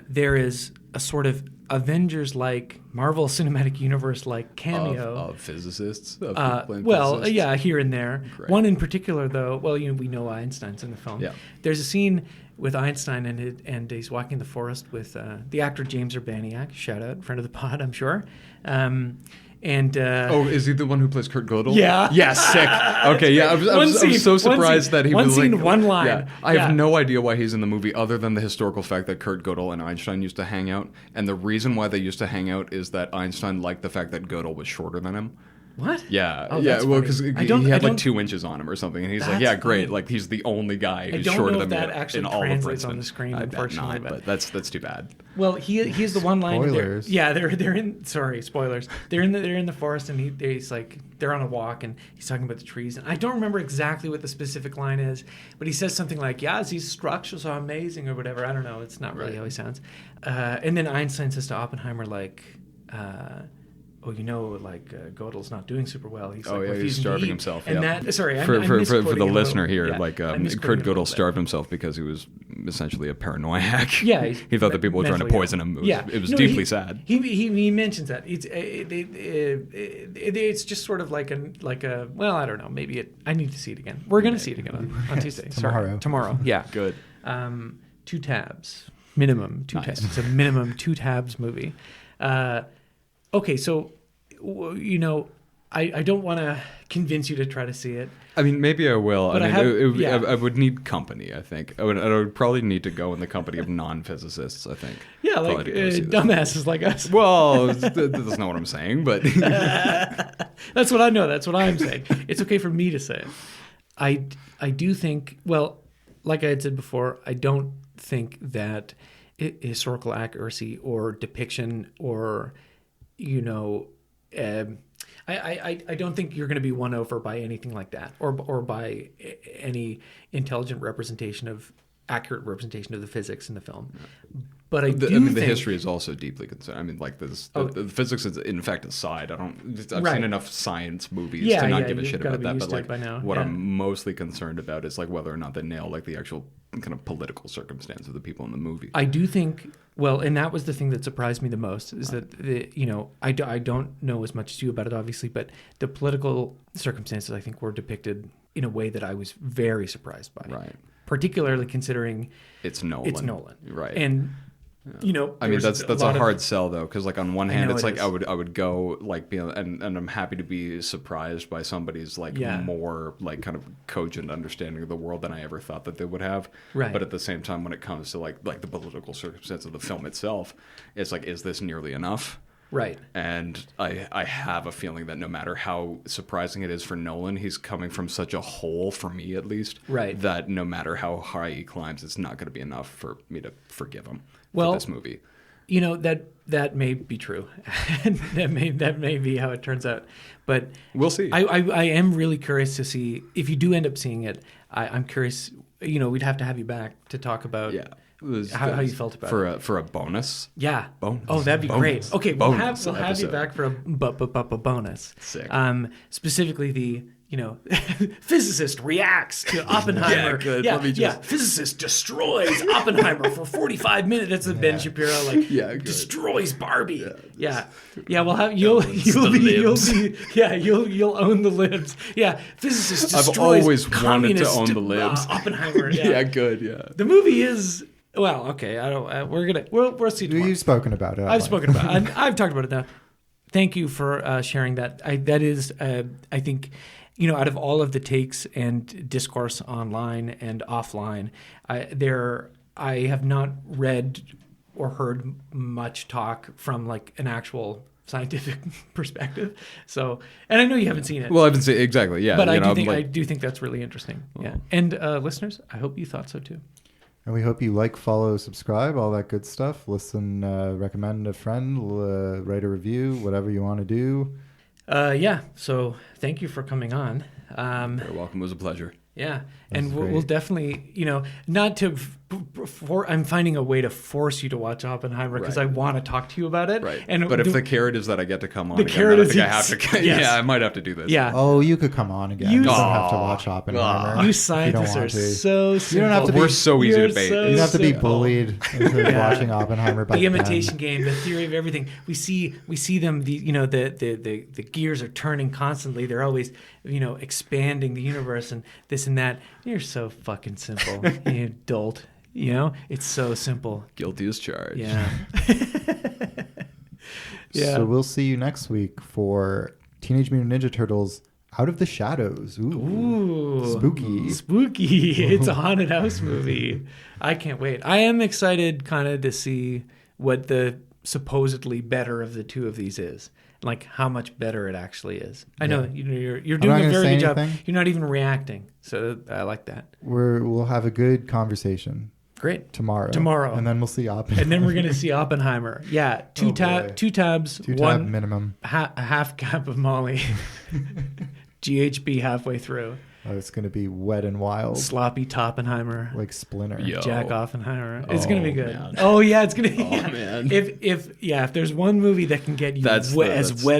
there is a sort of Avengers-like, Marvel Cinematic Universe-like cameo of physicists. Of physicists. Yeah, here and there. Great. One in particular, though. Well, we know Einstein's in the film. Yeah. There's a scene with Einstein and he's walking in the forest with the actor James Urbaniak. Shout out, friend of the pod, I'm sure. Is he the one who plays Kurt Gödel? Yeah. Yeah, sick. Okay, yeah. I was so surprised that he was like... one line. Yeah, I have no idea why he's in the movie other than the historical fact that Kurt Gödel and Einstein used to hang out. And the reason why they used to hang out is that Einstein liked the fact that Gödel was shorter than him. What? Yeah, Oh, yeah. that's Well, funny. because he I don't- had like 2 inches on him or something, and he's like, That's "Yeah, great." funny. Like he's the only guy I who's don't shorter know than if me that actually in all of translates on Princeton. the screen, I bet unfortunately, not, but- but that's too bad. Well, he's the one line. Spoilers. They're in. Sorry, spoilers. They're in the forest, and he's like they're on a walk, and he's talking about the trees. And I don't remember exactly what the specific line is, but he says something like, "Yeah, these structures are amazing" or whatever. I don't know. It's not really how he sounds. And then Einstein says to Oppenheimer like. Oh, Gödel's not doing super well. He's like he's refusing to starving eat. himself. And yeah. that, sorry, for I'm the misquoting him a listener little- here, yeah, like I'm misquoting Kurt him a little Gödel bit. starved himself because he was essentially a paranoiac. Yeah, he thought that people were trying to mentally poison ill. him. Yeah, It was No, deeply sad. He mentions that it's just sort of like a well, I don't know, maybe I need to see it again. We're gonna see it again on Tuesday. Tomorrow. Yeah, Good. 2 tabs minimum. Nice. Tabs. It's a minimum 2 tabs movie. Okay, so I don't want to convince you to try to see it. I mean, maybe I will. But I would need company, I think. I would probably need to go in the company of non-physicists, I think. Yeah, Probably like to go see this. dumbasses like us. Well, that's not what I'm saying, but... That's what I know. That's what I'm saying. It's okay for me to say it. I do think, well, like I had said before, I don't think that historical accuracy or depiction or, I don't think you're going to be won over by anything like that, or by any intelligent accurate representation of the physics in the film. But I think the history is also deeply concerned. I mean, like this, the physics is in fact aside. I've seen enough science movies to not give a shit about that. But like, what I'm mostly concerned about is like whether or not they nail like the actual kind of political circumstance of the people in the movie. I do think. Well, and that was the thing that surprised me the most is that I don't know as much as you about it, obviously, but the political circumstances I think were depicted in a way that I was very surprised by. Right. Particularly considering it's Nolan. Right. And I mean that's a hard sell though, because like on one hand it's like I would go like and I'm happy to be surprised by somebody's like more like kind of cogent understanding of the world than I ever thought that they would have. Right. But at the same time, when it comes to like the political circumstance of the film itself, it's like, is this nearly enough? Right. And I have a feeling that no matter how surprising it is for Nolan, he's coming from such a hole, for me at least, right, that no matter how high he climbs, it's not going to be enough for me to forgive him for this movie. That may be true. that may be how it turns out. But we'll see. I am really curious to see, if you do end up seeing it, I'm curious, we'd have to have you back to talk about how you felt about it. For a bonus? Yeah. Bonus. Oh, that'd be great. Okay, we'll have you back for a bonus. Sick. Specifically the, physicist reacts to Oppenheimer. Yeah, good. Let me just... Physicist destroys Oppenheimer for 45 minutes. That's the Ben Shapiro, destroys Barbie. Yeah. Well, you'll own the libs. Yeah. Physicist destroys. I've always wanted to own the libs. Oppenheimer. Yeah, good. Yeah. The movie is. Well, okay. I don't. We'll see tomorrow. You've spoken about it. I've spoken about it. I've talked about it now. Thank you for sharing that. That is, I think, out of all of the takes and discourse online and offline, I have not read or heard much talk from like an actual scientific perspective. So, and I know you haven't seen it. Well, I haven't seen it exactly. Yeah, but I do think that's really interesting. Yeah, and listeners, I hope you thought so too. And we hope you like, follow, subscribe, all that good stuff. Listen, recommend a friend, write a review, whatever you want to do. So thank you for coming on. You're welcome. It was a pleasure. Yeah. And we'll definitely, not to... I'm finding a way to force you to watch Oppenheimer because I want to talk to you about it. Right. And but if the carrot is that I get to come on the again, carrot then I think I have to... Yes. Yeah, I might have to do this. Yeah. Oh, you could come on again. You don't have to watch Oppenheimer. You scientists are so simple. You don't have to be... We're so easy to bait. You don't have to be bullied into watching Oppenheimer by the imitation game, the theory of everything. We see them, the gears are turning constantly. They're always, expanding the universe and this and that. You're so fucking simple, you dolt. It's so simple. Guilty as charged. Yeah. So we'll see you next week for Teenage Mutant Ninja Turtles Out of the Shadows. Ooh. Spooky. It's a haunted house movie. I can't wait. I am excited kind of to see what the supposedly better of the two of these is, like how much better it actually is. I know you're not doing a gonna very say good job. anything. You're not even reacting, so I like that. We'll have a good conversation Great. tomorrow, and then we'll see Oppenheimer. And then we're gonna see Oppenheimer. Yeah, two tabs, 2-tab minimum, a half cup of Molly, GHB halfway through. Oh, it's gonna be wet and wild, sloppy Toppenheimer, like Splinter, Jack Oppenheimer. It's gonna be good. Man. Oh yeah, it's gonna. Oh man. If there's one movie that can get you as wet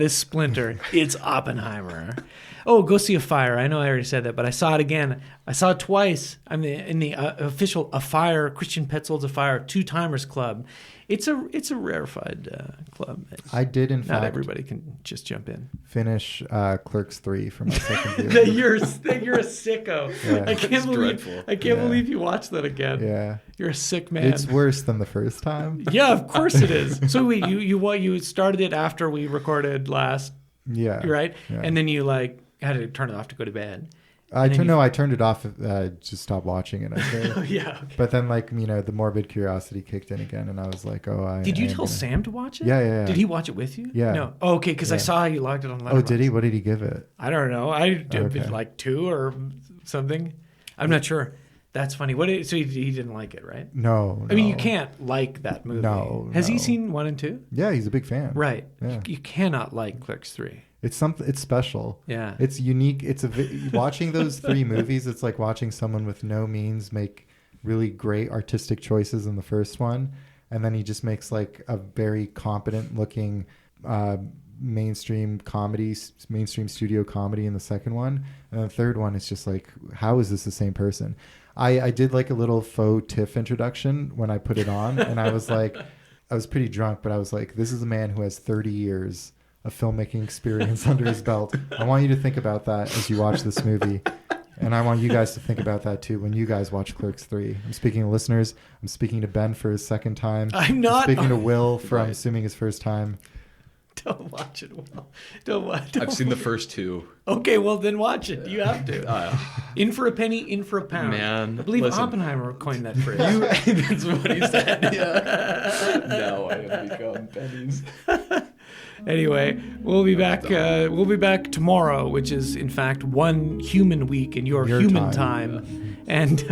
as Splinter, it's Oppenheimer. Oh, go see A Fire. I know I already said that, but I saw it again. I saw it twice. I'm in the official A Fire, Christian Petzold's A Fire, Two-Timers Club. It's a rarefied club. I did, in fact. Not everybody can just jump in. Finish Clerks 3 for my second view. You're a sicko. Yeah. I can't believe you watched that again. Yeah. You're a sick man. It's worse than the first time. Yeah, of course it is. So wait, you started it after we recorded last. Yeah. Right? Yeah. And then you had to turn it off to go to bed. I turned it off. Just stopped watching it. I think. Yeah. Okay. But then, the morbid curiosity kicked in again, and I was like, "Oh, Did you tell Sam to watch it? Yeah. Did he watch it with you? Yeah. No. Oh, okay, because I saw you logged it on Letterboxd. Oh, did he? What did he give it? I don't know. I did like 2 or something. I'm not sure. That's funny. So he didn't like it, right? No. I mean, you can't like that movie. No. Has he seen 1 and 2? Yeah, he's a big fan. Right. Yeah. You cannot like Clerks 3. It's something. It's special. Yeah. It's unique. Watching those 3 movies. It's like watching someone with no means make really great artistic choices in the first one, and then he just makes like a very competent looking mainstream studio comedy in the second one, and the third one is just like, how is this the same person? I did like a little faux TIFF introduction when I put it on, and I was like, I was pretty drunk, but I was like, this is a man who has 30 years of filmmaking experience under his belt. I want you to think about that as you watch this movie. And I want you guys to think about that too when you guys watch Clerks 3. I'm speaking to listeners. I'm speaking to Ben for his second time. I'm speaking to Will for, I'm assuming, his first time. Don't watch it, Will. Don't watch it. I've seen the first 2. Okay, well then watch it. You have to. In for a penny, in for a pound. Man, I believe Oppenheimer coined that phrase. That's what he said. Yeah. Now I have become pennies. Anyway, we'll be back. We'll be back tomorrow, which is in fact 1 human week in your human time. And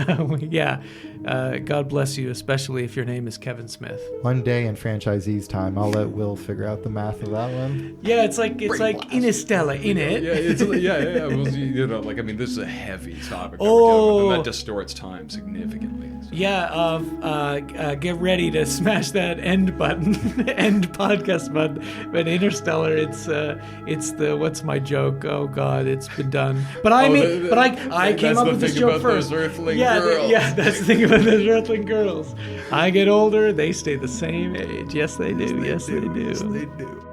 God bless you, especially if your name is Kevin Smith. One day in franchisee's time, I'll let Will figure out the math of that one. Yeah, it's like Interstellar, in it. Yeah. Well, this is a heavy topic. Oh, that distorts time significantly. Yeah, get ready to smash that end button, end podcast button. But Interstellar, it's the what's my joke? Oh God, it's been done. But I came up with this joke first. Those Earthling girls. That's the thing about those Earthling girls. I get older, they stay the same age. Yes, they do. Yes, they do.